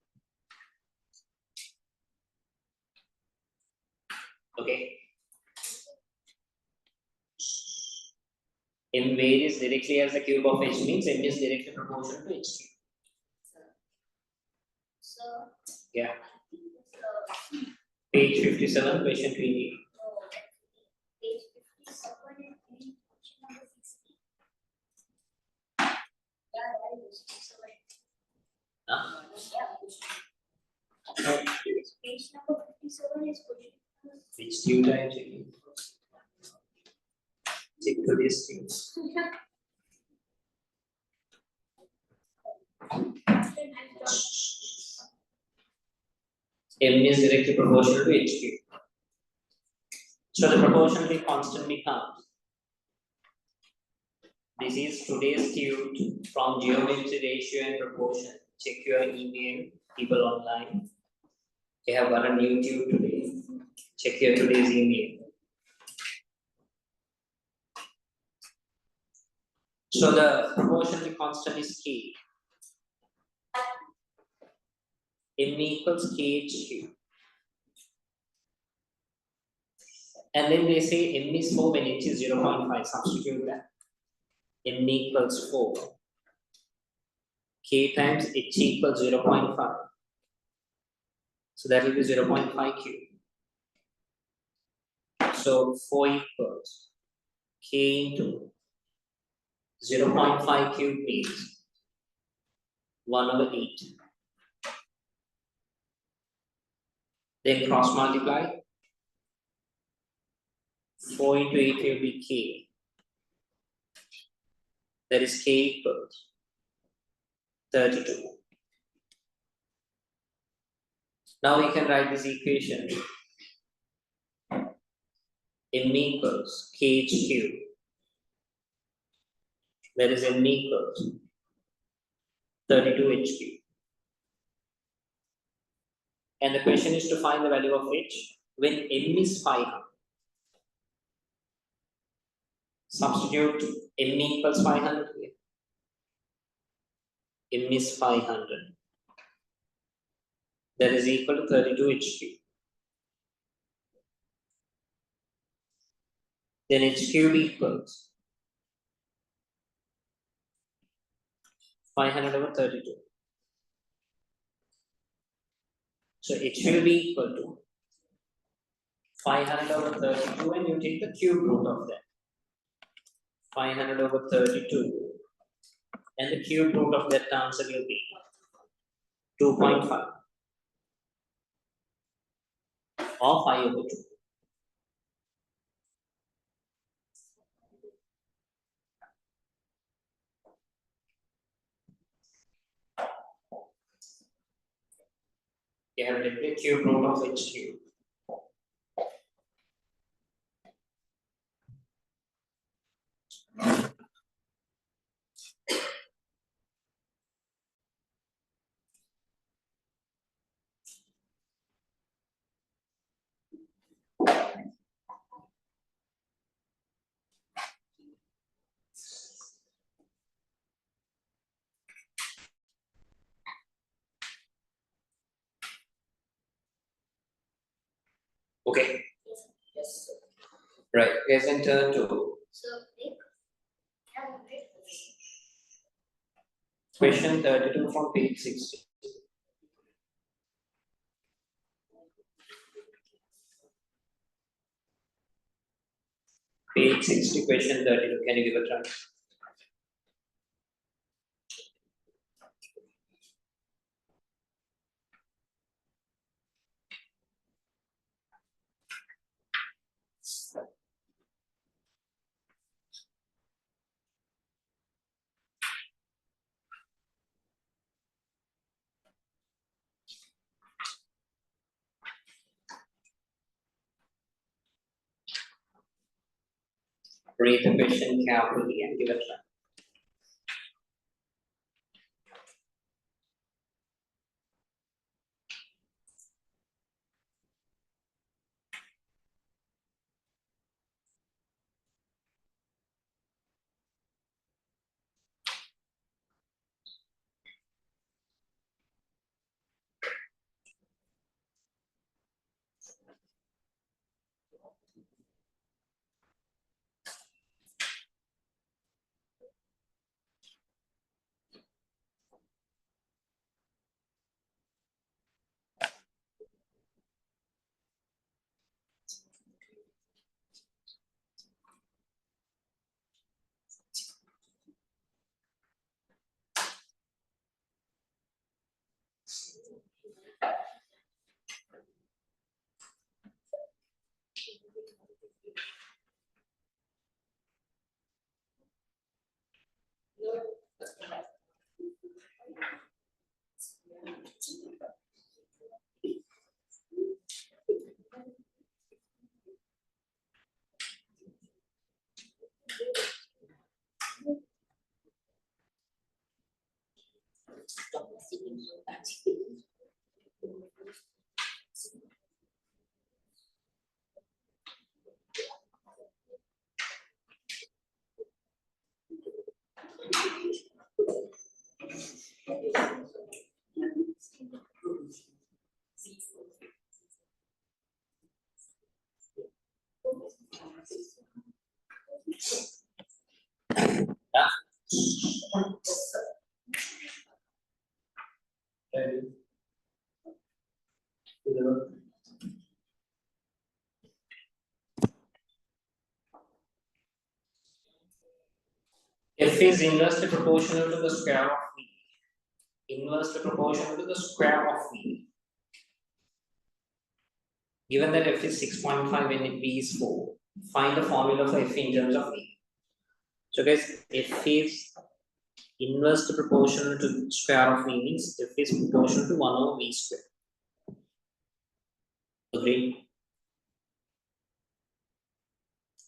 Okay. M varies directly as the cube of h means M is directly proportional to h cube. So, Yeah. Page 57, question 3. page 57 and question number 60. Yeah, that is 57. Huh? Yeah. Page number 57 is question. Which tube I am checking? Check to this tube. M is directly proportional to h cube. So the proportionality constant becomes. This is today's tube from geometry, ratio, and proportion. Check your email, people online. They have got a new tube today. Check your today's email. So the proportionality constant is K. M equals KH cube. And then they say M is 4 when H is 0.5. Substitute that. M equals 4. K times H equals 0.5. So that will be 0.5 cube. So 4 equals K into 0.5 cube means 1/8. Then cross multiply. 4 into 8 will be K. That is K equals 32. Now we can write this equation. M equals KH cube. That is M equals 32H cube. And the question is to find the value of H when M is 500. Substitute M equals 500 here. M is 500. That is equal to 32H cube. Then H cube equals 500 over 32. So H will be equal to 500 over 32 and you take the cube root of that. 500 over 32 and the cube root of that answer will be 2.5 or 5 over 2. You have the cube root of H cube. Okay. Yes. Right. Let's then turn to So, question 32 from page 60. Page 60, question 32. Can you give a try? Read the question carefully and give a try. Yeah. Ready. F is inversely proportional to the square of V. Inversely proportional to the square of V. Given that F is 6.5 and V is 4, find the formula for F in terms of V. So guys, F is inversely proportional to square of V means F is proportional to 1 over V square. Agree?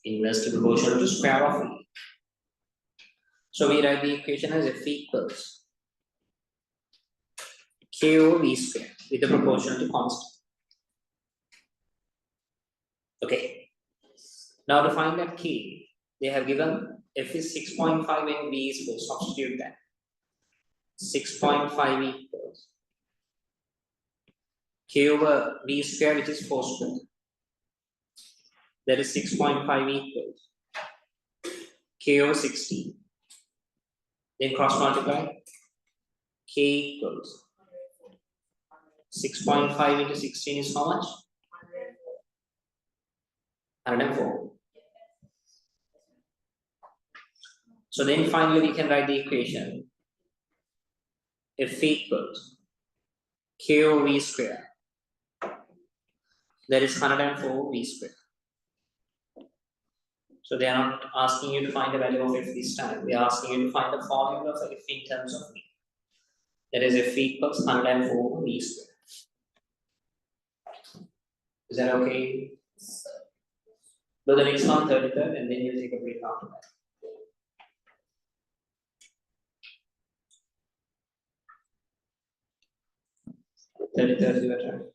Inversely proportional to square of V. So we write the equation as F equals K over V square with the proportionality constant. Okay. Now to find that K, they have given F is 6.5 and V is 4. Substitute that. 6.5 equals K over V square, which is 4 square. That is 6.5 equals K over 16. Then cross multiply. K equals 6.5 into 16 is how much? 104. So then finally we can write the equation F equals K over V square. That is 104 V square. So they are not asking you to find the value of F this time. They are asking you to find the formula for F in terms of V. That is F equals 104 V square. Is that okay? Do the next one, 33rd, and then you'll take a break after that. 33rd, your turn.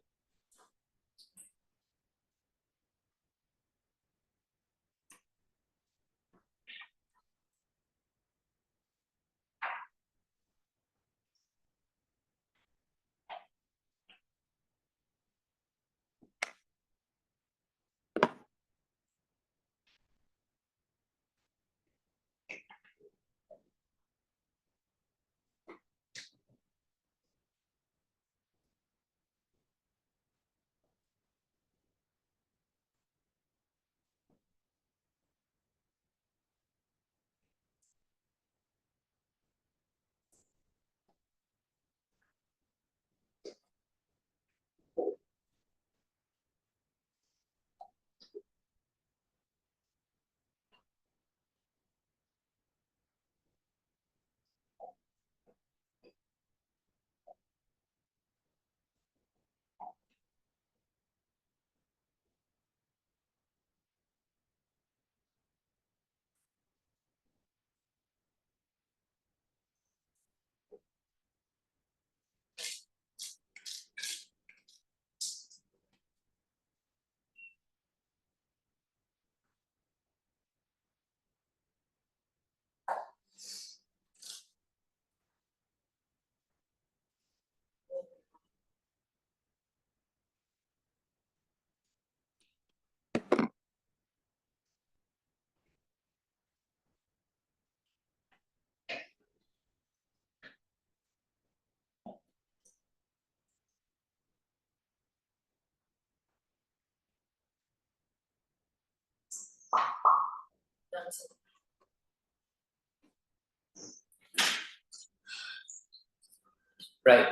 Right.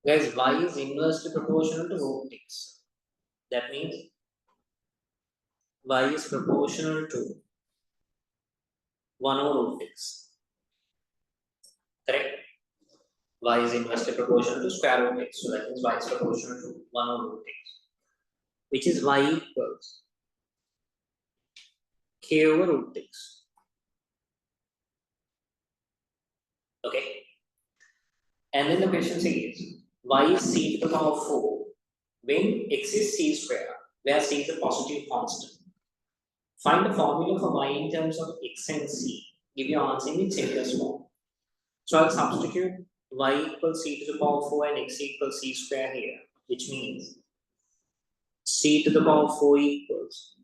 Guys, y is inversely proportional to root x. That means y is proportional to 1 over root x. Correct? Y is inversely proportional to square root x. So that means y is proportional to 1 over root x. Which is y equals k over root x. Okay. And then the question says, y is c to the power 4 when x is c square, where c is a positive constant. Find the formula for y in terms of x and c. Give your answer in its simplest form. So I'll substitute y equals c to the power 4 and x equals c square here, which means c to the power 4 equals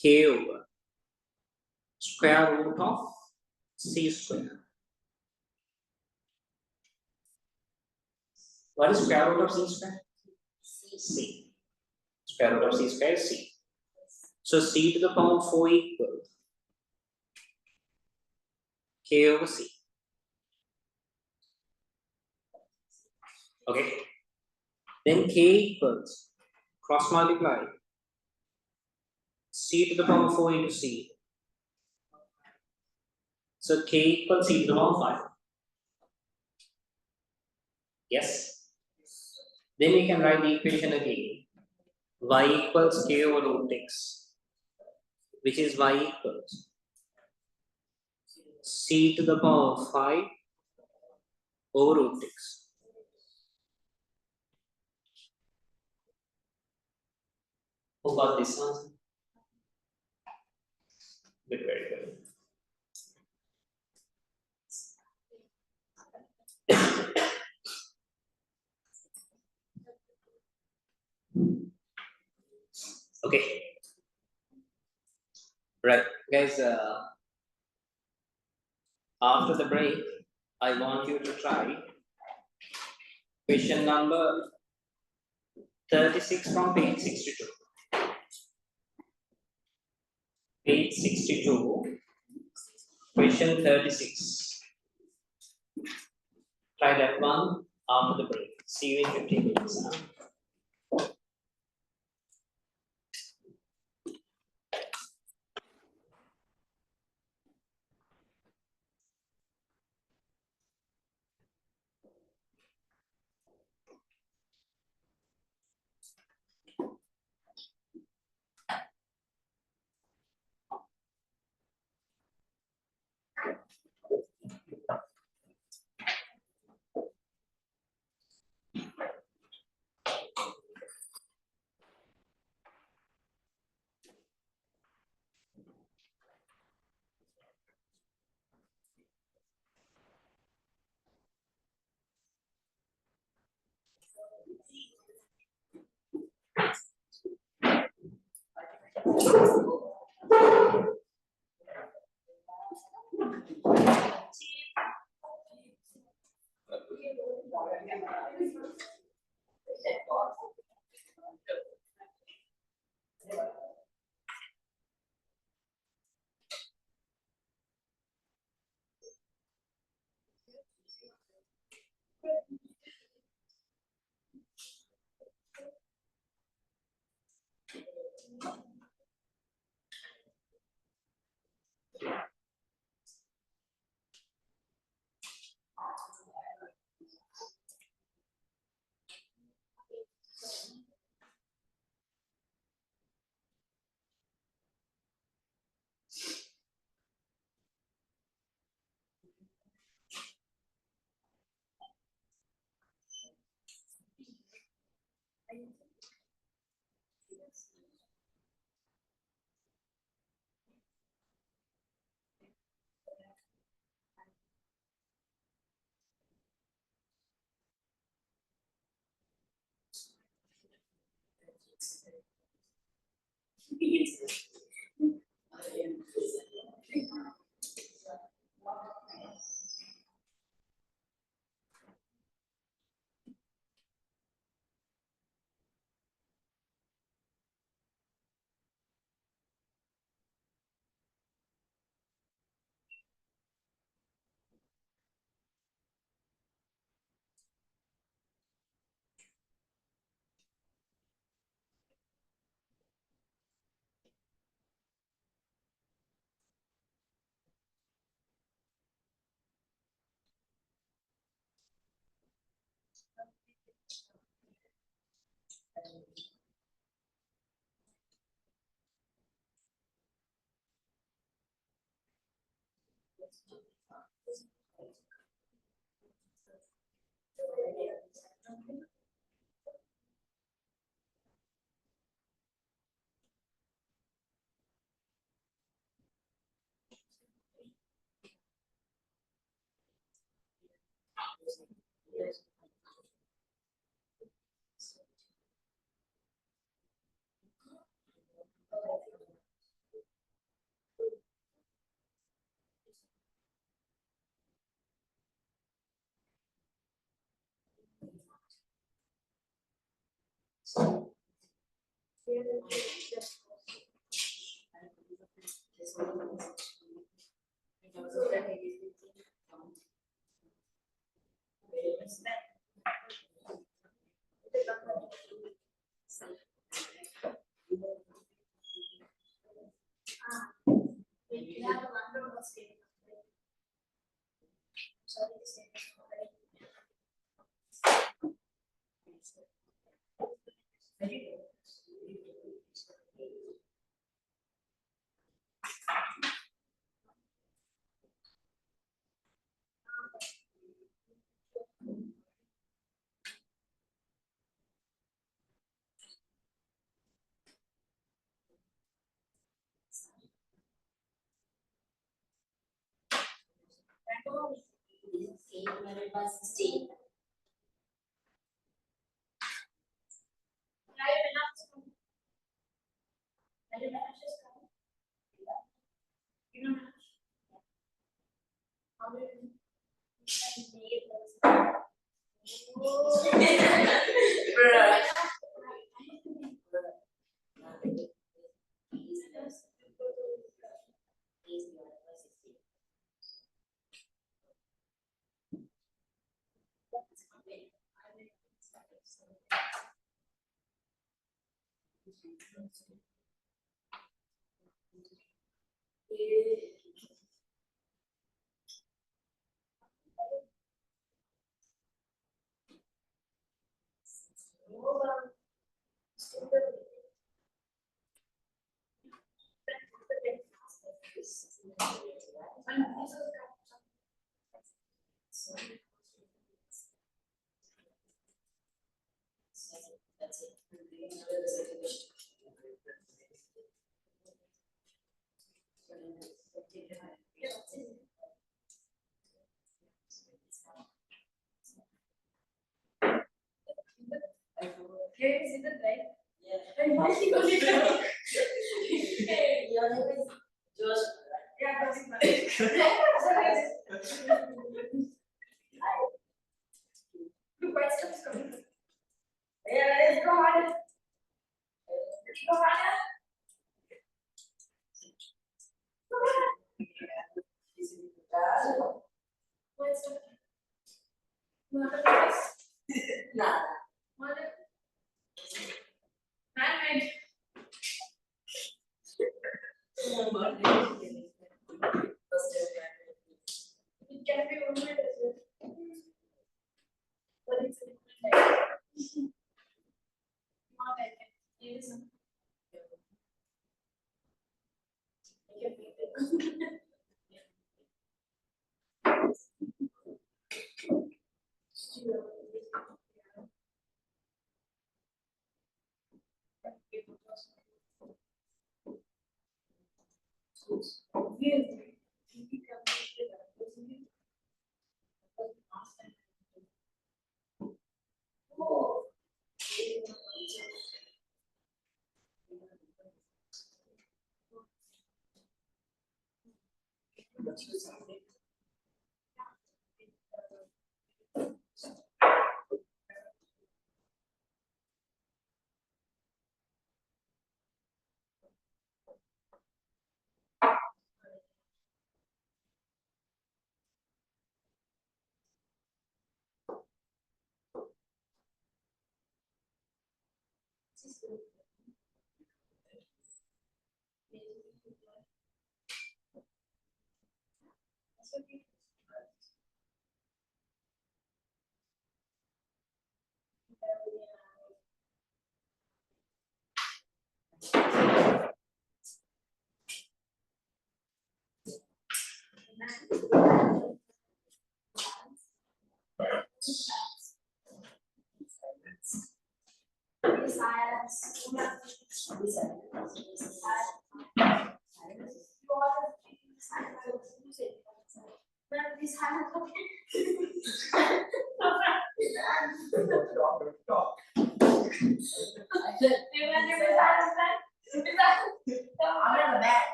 k over square root of c square. What is square root of c square? C. Square root of c square is c. So c to the power 4 equals k over c. Okay. Then k equals cross multiply c to the power 4 into c. So k equals c to the power 5. Yes. Then we can write the equation again. Y equals k over root x, which is y equals c to the power 5 over root x. Who got this answer? Good, very good. Okay. Right, guys. After the break, I want you to try question number 36 from page 62. Page 62, question 36. Try that one after the break. See you in 15 minutes.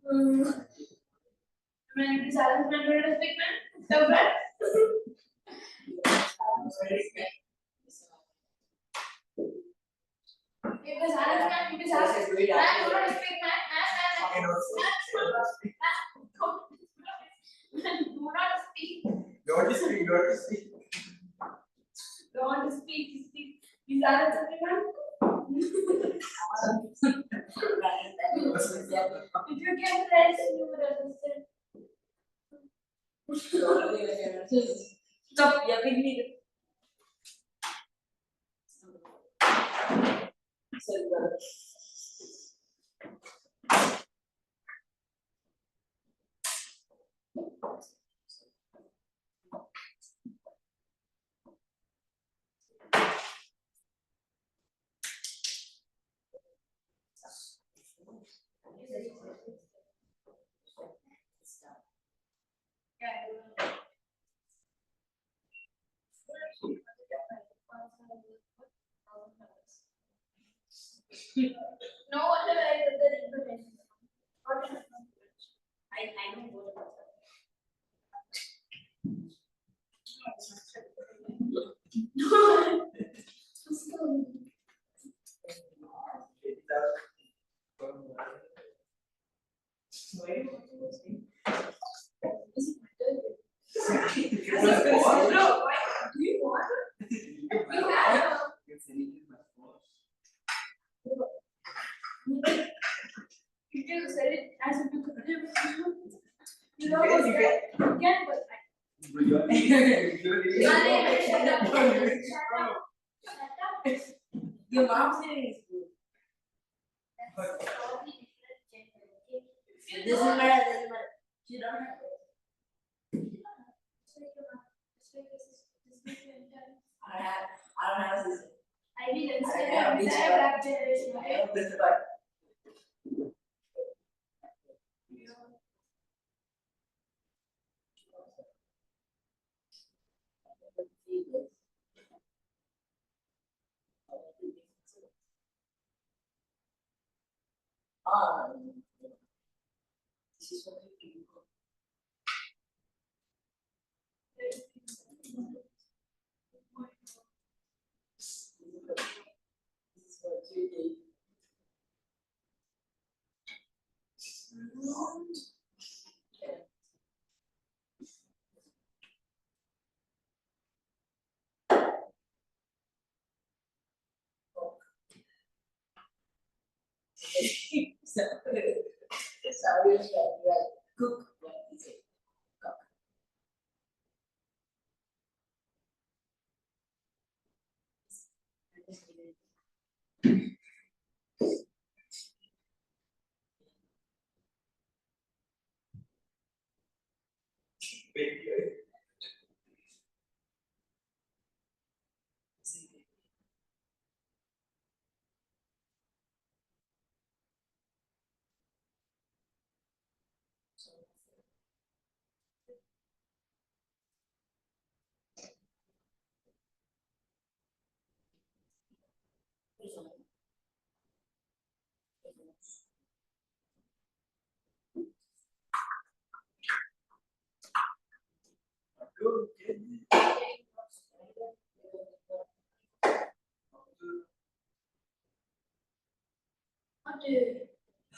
This Alan's member is big man. So bad. If this Alan's man, if this Alan's man, big man, do not speak. Don't speak, don't speak. Don't speak, speak. These Alan's big man. If you can press, you would understand. Stop, ya pini. No wonder I did the information. I know what about You can sell it as if you could live. You know what you can, but Your mom's name is good. Doesn't matter, doesn't matter. You don't have it. I don't have this. I mean, it's like a black generation, I right? have this, but this is what you do. This is what you do. So, sorry, right? Cook. What is it? Cook.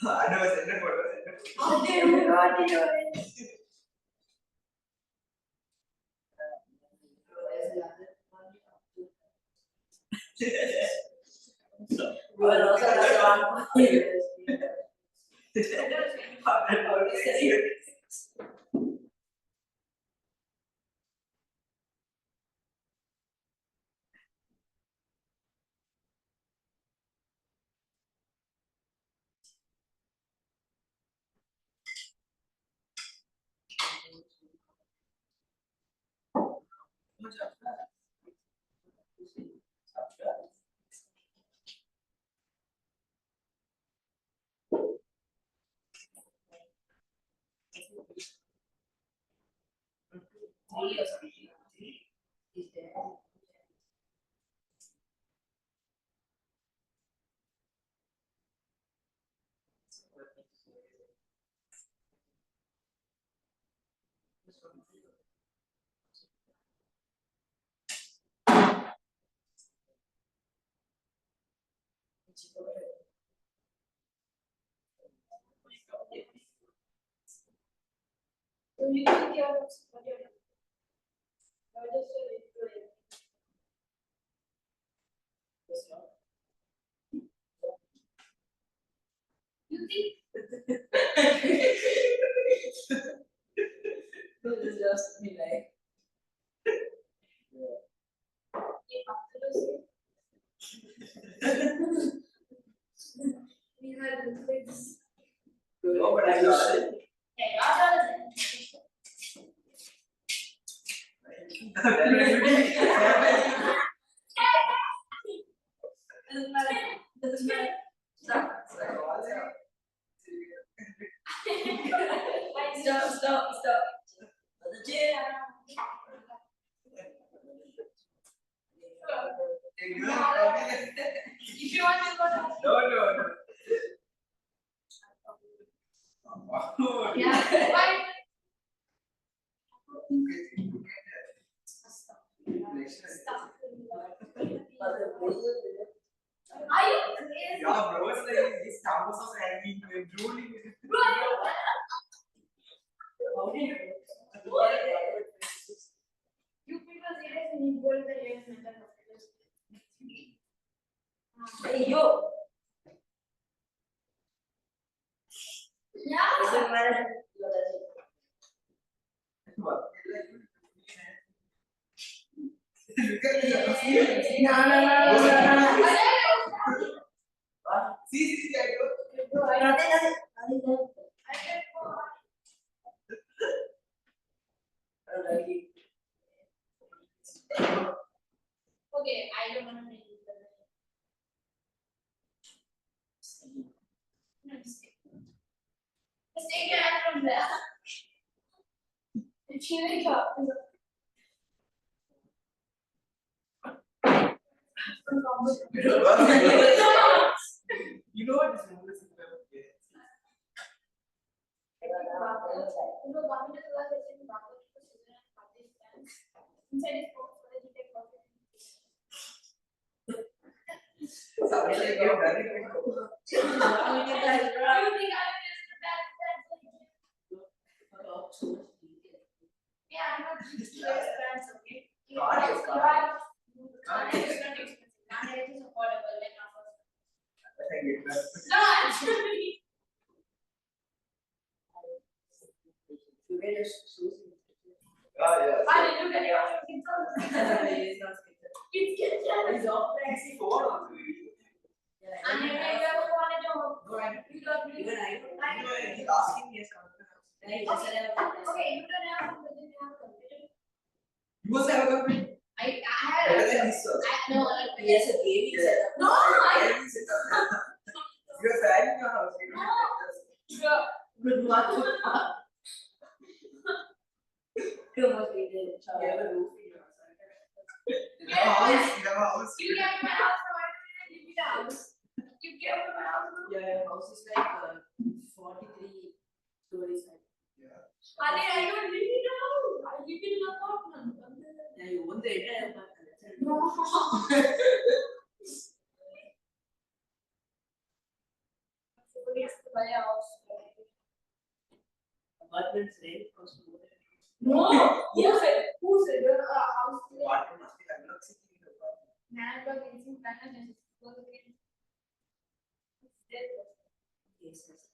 I know it's in what Well, also that's wrong. So you think you're what you're doing. You're just a little. You think This is just me like. you have to do we had this. No, but I got it. Okay, I got it. Doesn't matter. Doesn't matter. Stop. Stop. The chair. If you want to go to No. yeah, why? Stop. Are you crazy? Yeah, bro, it's like this campus was hanging, drooling. Bro, are you How did you? you people seriously need gold the layers mental hospitals. Hey, yo. Yeah. Doesn't matter. Look at me. No. See, I don't. Bro, I Nothing. I can go. Okay, I don't want to make it. Just take your hand from there. If you wake up. You know what this movie is about? Something like you're done it before. I get that. Yeah. It's See, four also. and if I ever wanted to, you don't really. You know, he's asking me something. Okay, you don't have, but then you have computer. You must have a computer. I Better had. than this, sir. No, Yes, a gaming setup. No, I. You're sad in your house. You don't have Bro, Good luck. Too much we did. You have a roof in your house. You have a house. you get my house, so I don't even give you the house. You get my house. Yeah, your house is like 43 stories high. I don't really know. I live in an apartment. Yeah, you own the entire apartment. No. Somebody has to buy a house. Apartments rent cost more than. No. Who said your house? Water must be I'm not sitting in the apartment. Management is in Canada. Yes, yes.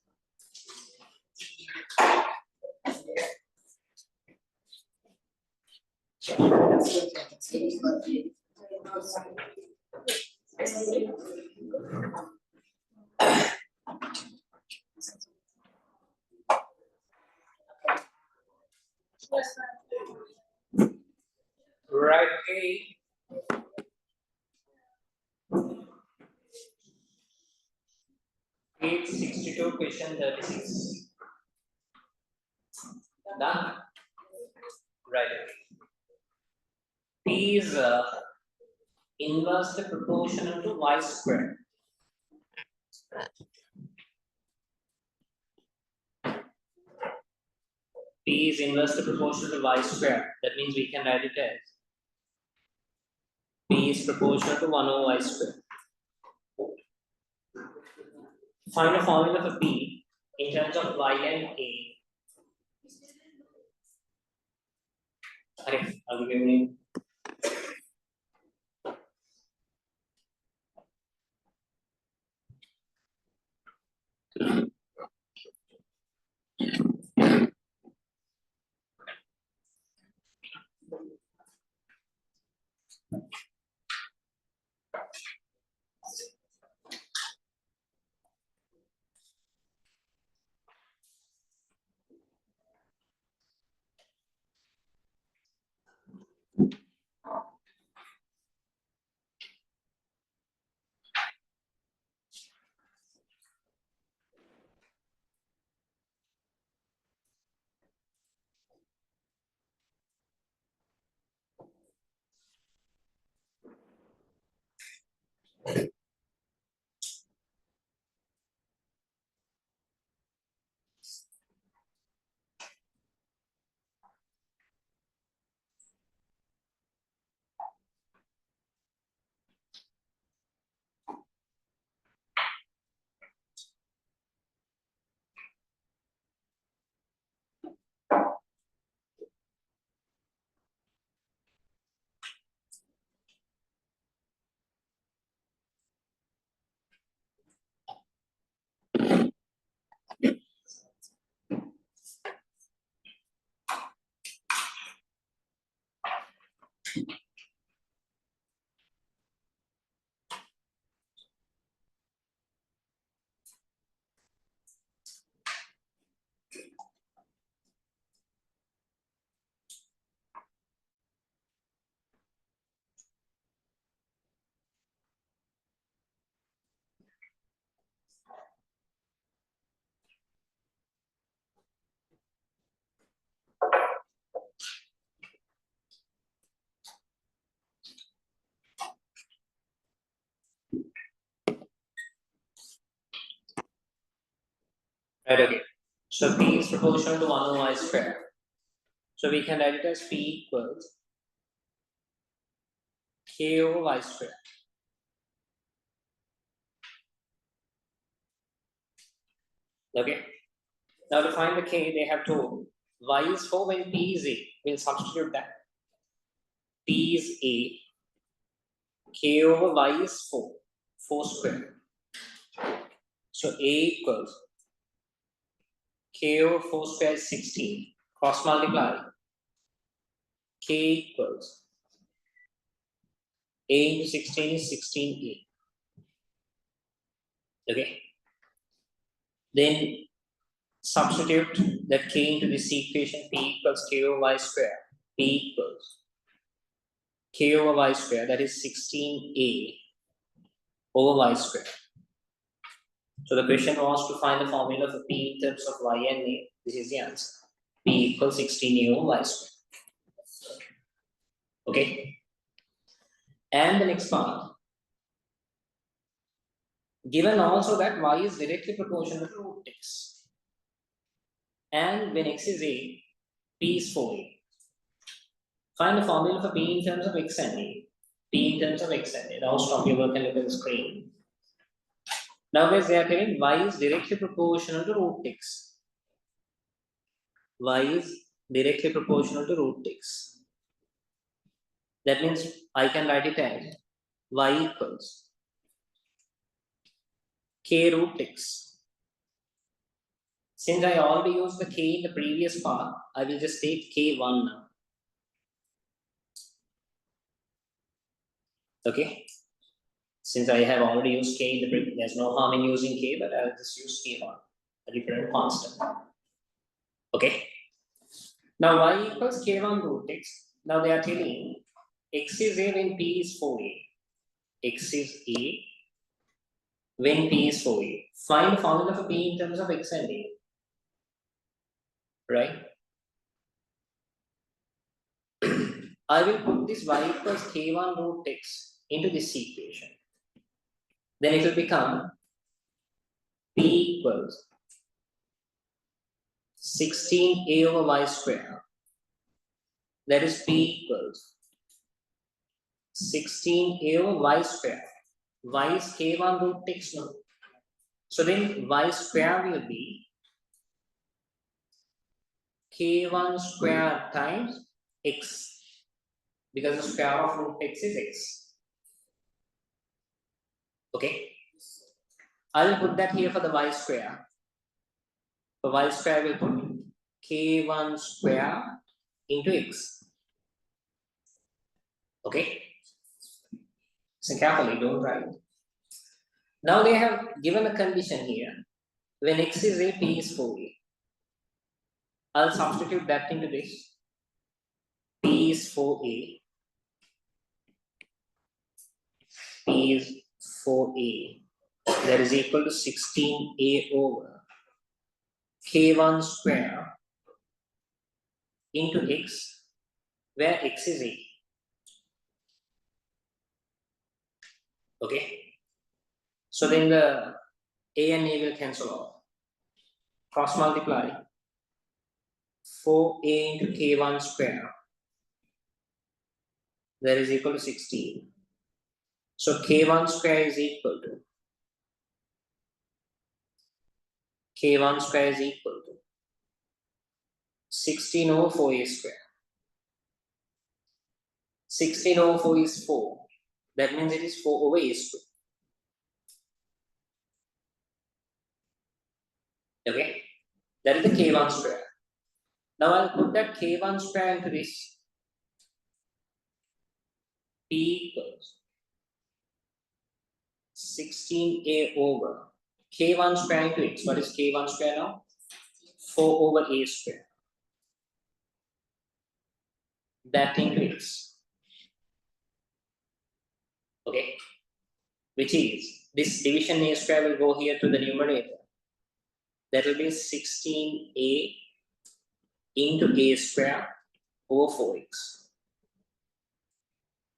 Right, okay. Page 62, question 36. Done? Right. P is inversely proportional to y squared. P is inversely proportional to y square. That means we can write it as P is proportional to 1 over y square. Find a formula for P in terms of y and a. Okay, I'll give you. Right, okay. So P is proportional to 1 over y square. So we can write it as P equals K over y square. Okay. Now to find the K, they have told y is 4 when P is A. We'll substitute that. P is A. K over y is 4. 4 square. So A equals K over 4 square is 16. Cross multiply. K equals A into 16 is 16A. Okay. Then substitute that K into this equation. P equals K over y square. P equals K over y square, that is 16A over y square. So the question was to find the formula for P in terms of y and a. This is the answer. P equals 16A over y square. Okay. And the next part. Given also that y is directly proportional to root x. And when x is a, P is 4a. Find the formula for P in terms of x and a. P in terms of x and a. Now stop your work and look at the screen. Now guys, they are telling y is directly proportional to root x. Y is directly proportional to root x. That means I can write it as y equals k root x. Since I already used the k in the previous part, I will just take k1 now. Okay. Since I have already used k in the previous, there's no harm in using k, but I'll just use k1, a different constant. Okay. Now y equals k1 root x. Now they are telling x is a when p is 4a. X is a when p is 4a. Find the formula for p in terms of x and a. Right? I will put this y equals k1 root x into this equation. Then it will become p equals 16a over y square, that is p equals 16a over y square. Y is k1 root x now. So then y square will be k1 square times x, because the square of root x is x. Okay, I will put that here for the y square. For y square, we will put k1 square into x. Okay, so carefully, don't write. Now they have given a condition here. When x is a, p is 4a. I'll substitute that into this. P is 4a. P is 4a. That is equal to 16a over k1 square into x, where x is a. Okay. So then the a and a will cancel off. Cross multiply 4a into k1 square, that is equal to 16. So k1 square is equal to k1 square is equal to 16 over 4a square. 16 over 4 is 4. That means it is 4 over a square. Okay, that is the k1 square. Now I'll put that k1 square into this. P equals 16a over k1 square into x. What is k1 square now? 4 over a square. That into x. Okay, which is this division a square will go here to the numerator. That will be 16a into a square over 4x.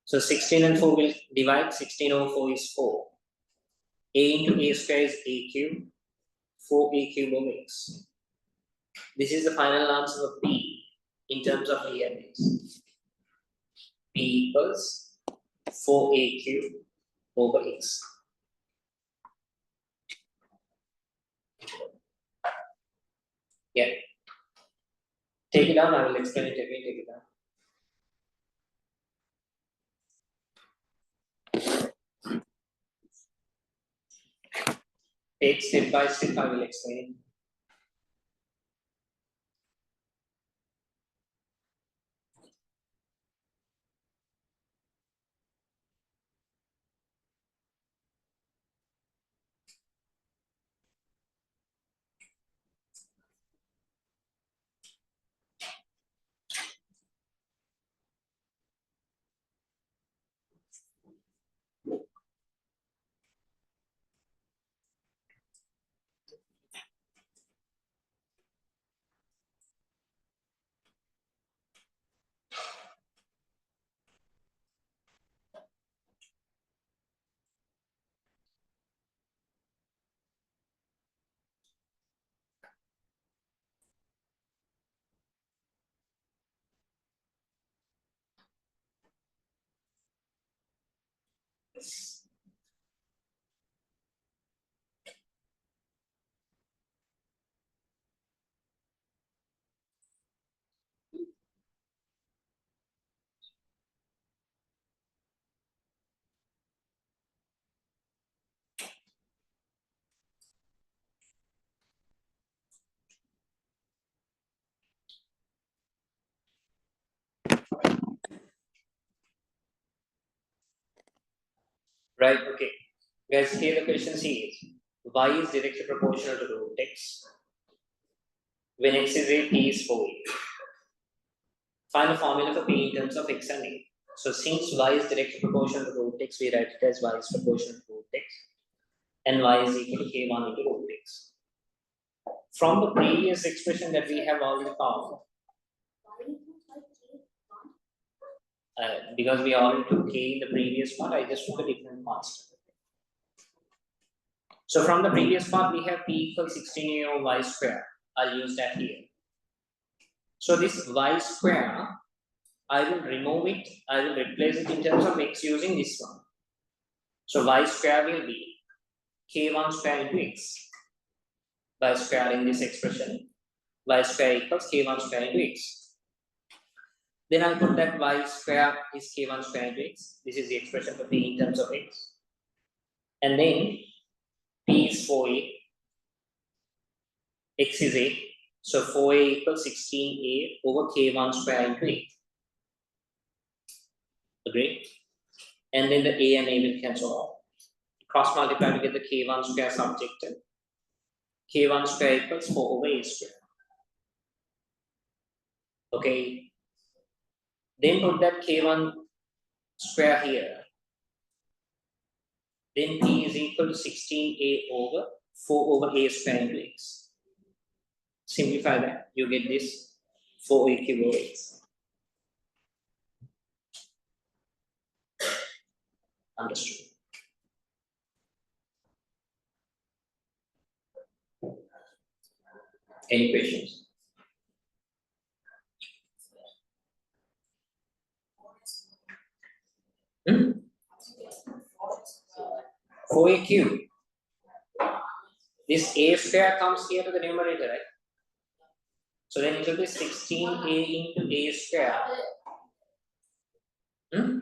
So 16 and 4 will divide. 16 over 4 is 4. A into a square is a cube. 4a cube over x. This is the final answer of P in terms of A and x. P equals 4a cube over x. Yeah. Take it down, I will explain it again. Take it down. Take step by step, I will explain. Right, okay. Guys, here the question is, y is directly proportional to root x. When x is a, p is 4a. Find the formula for p in terms of x and a. So since y is directly proportional to root x, we write it as y is proportional to root x. And y is equal to k1 into root x. From the previous expression that we have already found, because we already took k in the previous part, I just took a different constant. So from the previous part, we have p equals 16a over y square. I'll use that here. So this y square, I will remove it, I will replace it in terms of x using this one. So y square will be k1 square into x. By squaring this expression, y square equals k1 square into x. Then I put that y square is k1 square into x. This is the expression for p in terms of x. And then p is 4a, x is 8. So 4a equals 16a over k1 square into 8. Agree? And then the a and a will cancel off. Cross multiply to get the k1 square subjective. K1 square equals 4 over a square. Okay. Then put that k1 square here. Then p is equal to 16a over 4 over a square into x. Simplify that, you get this 4a cube over x. Understood. Any questions? Hmm? 4a cube. This a square comes here to the numerator, right? So then it will be 16a into a square. Hmm?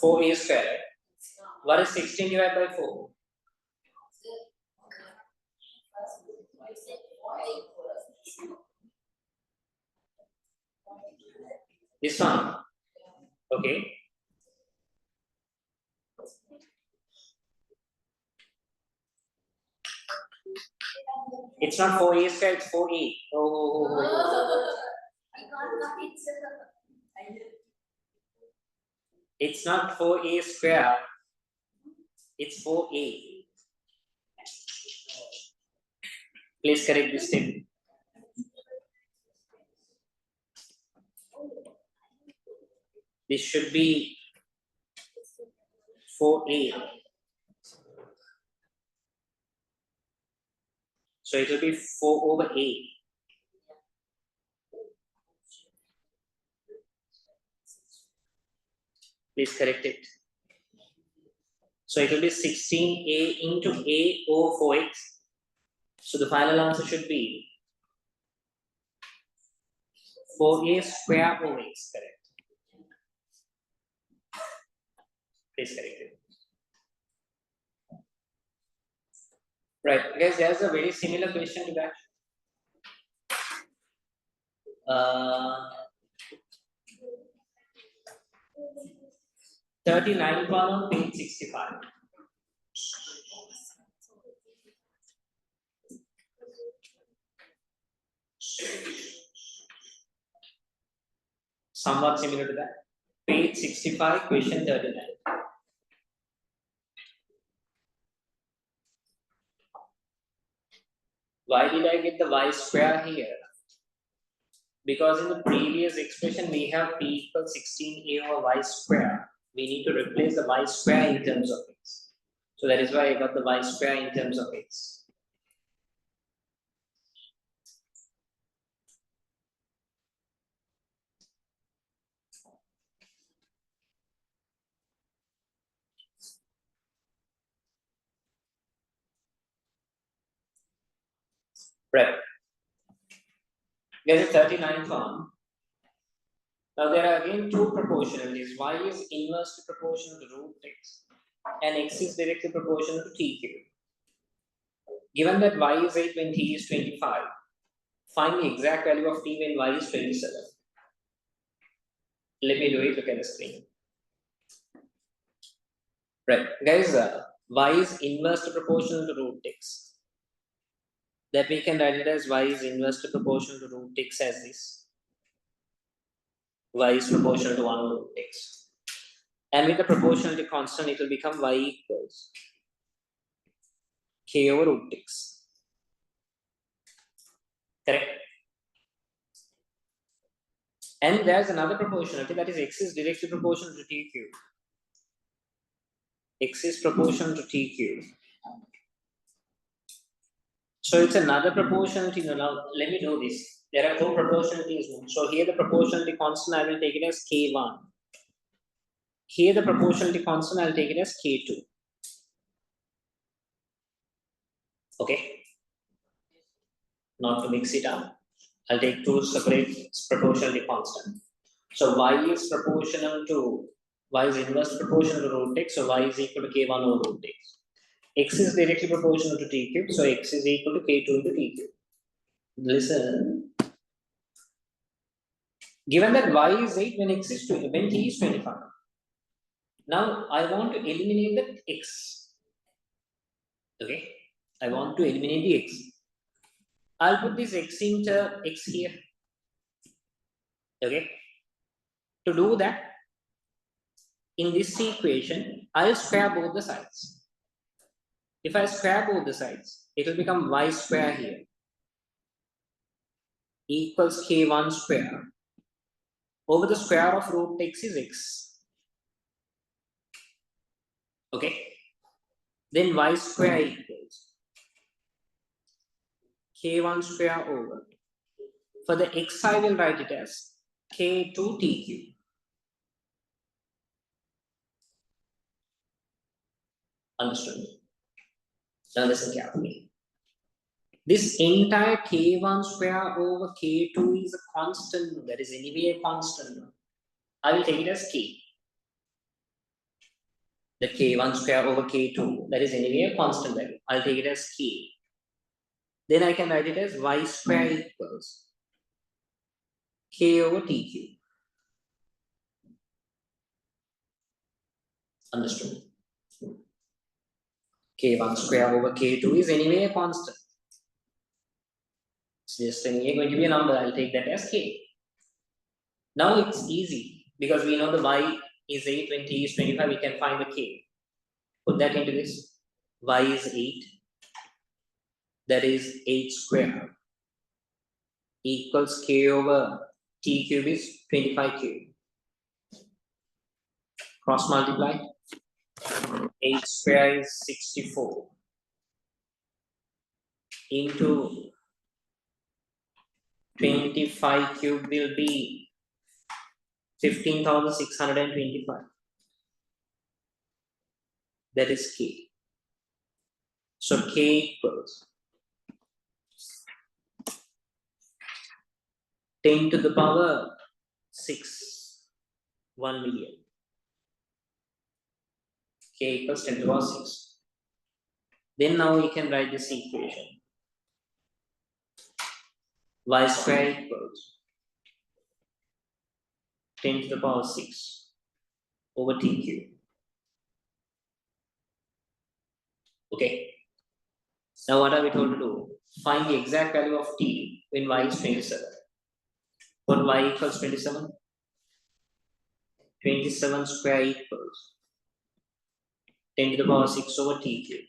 4a square, right? What is 16 divided by 4? This one. Okay. It's not 4a square, it's 4a. Oh. I can't cut it, sir. It's not 4a square, it's 4a. Please correct this step. This should be 4a. So it will be 4 over a. Please correct it. So it will be 16a into a over 4x. So the final answer should be 4a square over x, correct? Please correct it. Right, guys, there's a very similar question to that. 39 column, page 65. Somewhat similar to that. Page 65, question 39. Why did I get the y square here? Because in the previous expression we have p equals 16a over y square. We need to replace the y square in terms of x. So that is why I got the y square in terms of x. Right. There's a 39 form. Now there are again two proportionalities. Y is inversely proportional to root x and x is directly proportional to t cube. Given that y is 8 when t is 25, find the exact value of t when y is 27. Let me do it, look at the screen. Right, guys, y is inversely proportional to root x. That we can write it as y is inversely proportional to root x as this. Y is proportional to 1 root x. And with the proportionality constant, it will become y equals k over root x. Correct? And there's another proportionality, that is x is directly proportional to t cube. X is proportional to t cube. So it's another proportionality. Now let me do this. There are four proportionalities. So here the proportionality constant, I will take it as K1. Here the proportionality constant, I'll take it as K2. Okay. Not to mix it up, I'll take two separate proportionality constant. So y is proportional to, y is inverse proportional to root x, so y is equal to K1 over root x. X is directly proportional to t cube, so x is equal to K2 into t cube. Listen. Given that y is 8 when x is 20, when t is 25. Now I want to eliminate the x. Okay, I want to eliminate the x. I'll put this x into x here. Okay. To do that, in this equation, I'll square both the sides. If I square both the sides, it will become y square here equals K1 square over the square of root x is x. Okay. Then y square equals K1 square over. For the x, I will write it as K2 t cube. Understood? Now listen carefully. This entire K1 square over K2 is a constant. That is anyway a constant. I will take it as K. The K1 square over K2, that is anyway a constant value. I'll take it as K. Then I can write it as y square equals K over t cube. Understood? K1 square over K2 is anyway a constant. It's just anyway going to be a number. I'll take that as K. Now it's easy because we know the y is 8 when t is 25. We can find the K. Put that into this. Y is 8. That is 8 square equals K over t cube is 25 cube. Cross multiply. 8 square is 64 into 25 cube will be 15,625. That is K. So K equals 10 to the power 6, 1 million. K equals 10 to the power 6. Then now we can write this equation. Y square equals 10 to the power 6 over t cube. Okay. Now what are we told to do? Find the exact value of t when y is 27. What y equals 27? 27 square equals 10 to the power 6 over t cube.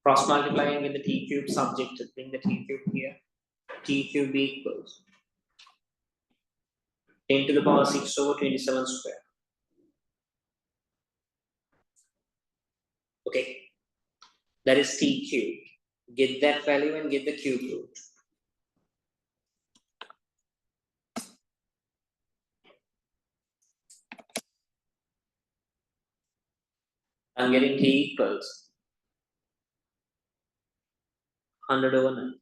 Cross multiplying with the t cube subject to bring the t cube here. T cube equals 10 to the power 6 over 27 square. Okay. That is t cube. Get that value and get the cube root. I'm getting t equals 100 over 9.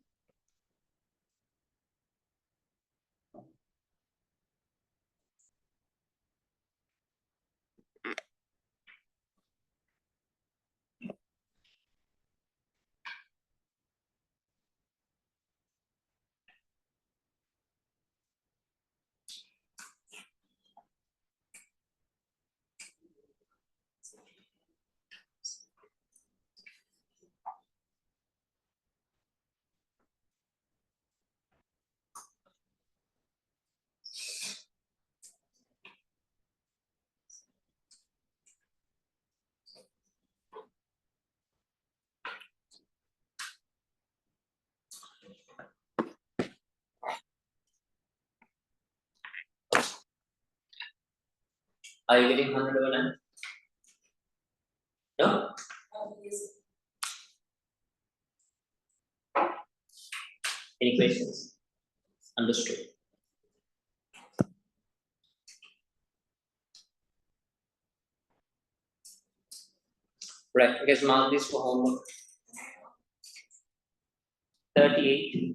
Are you getting 100 over 9? No? Yes. Any questions? Understood. Right, I guess mark this for homework. 38.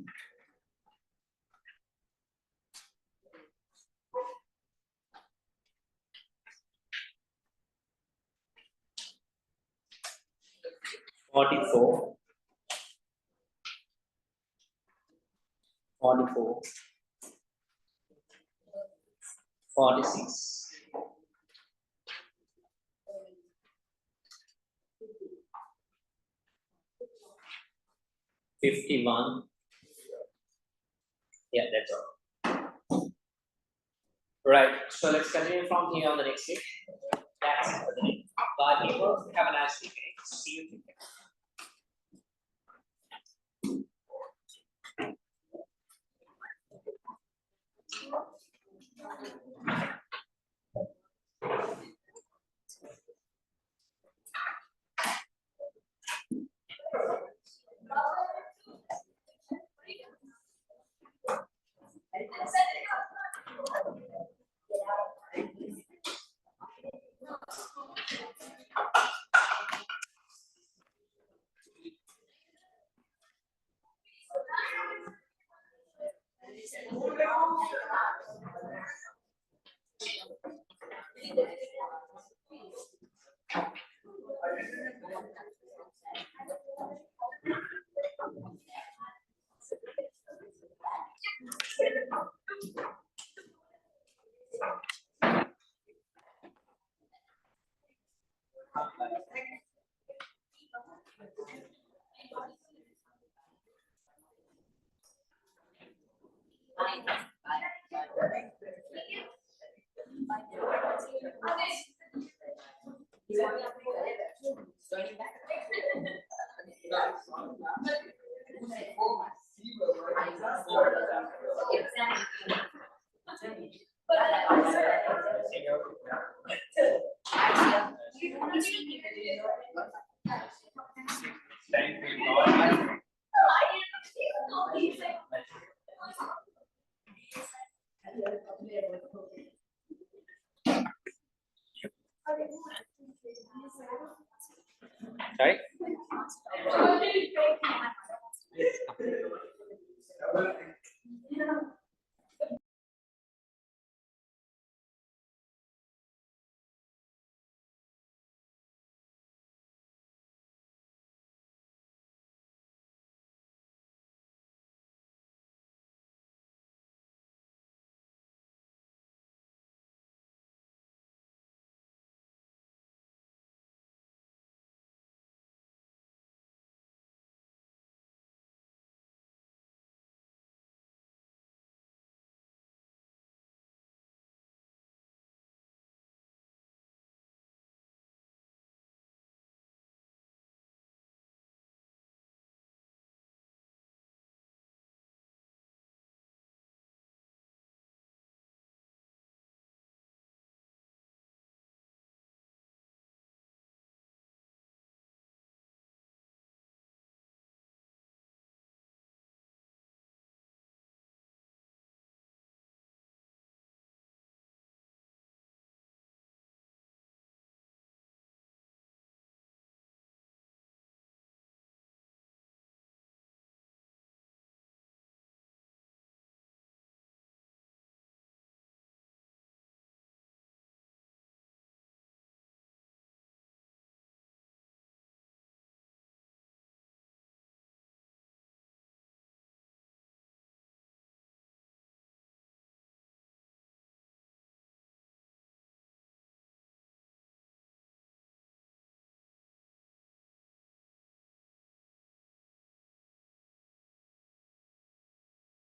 $44. 44. 46. 51. Yeah, that's all. Right, so let's continue from here on the next page. That's it for the day. Bye, people. Have a nice weekend. See you. Sorry?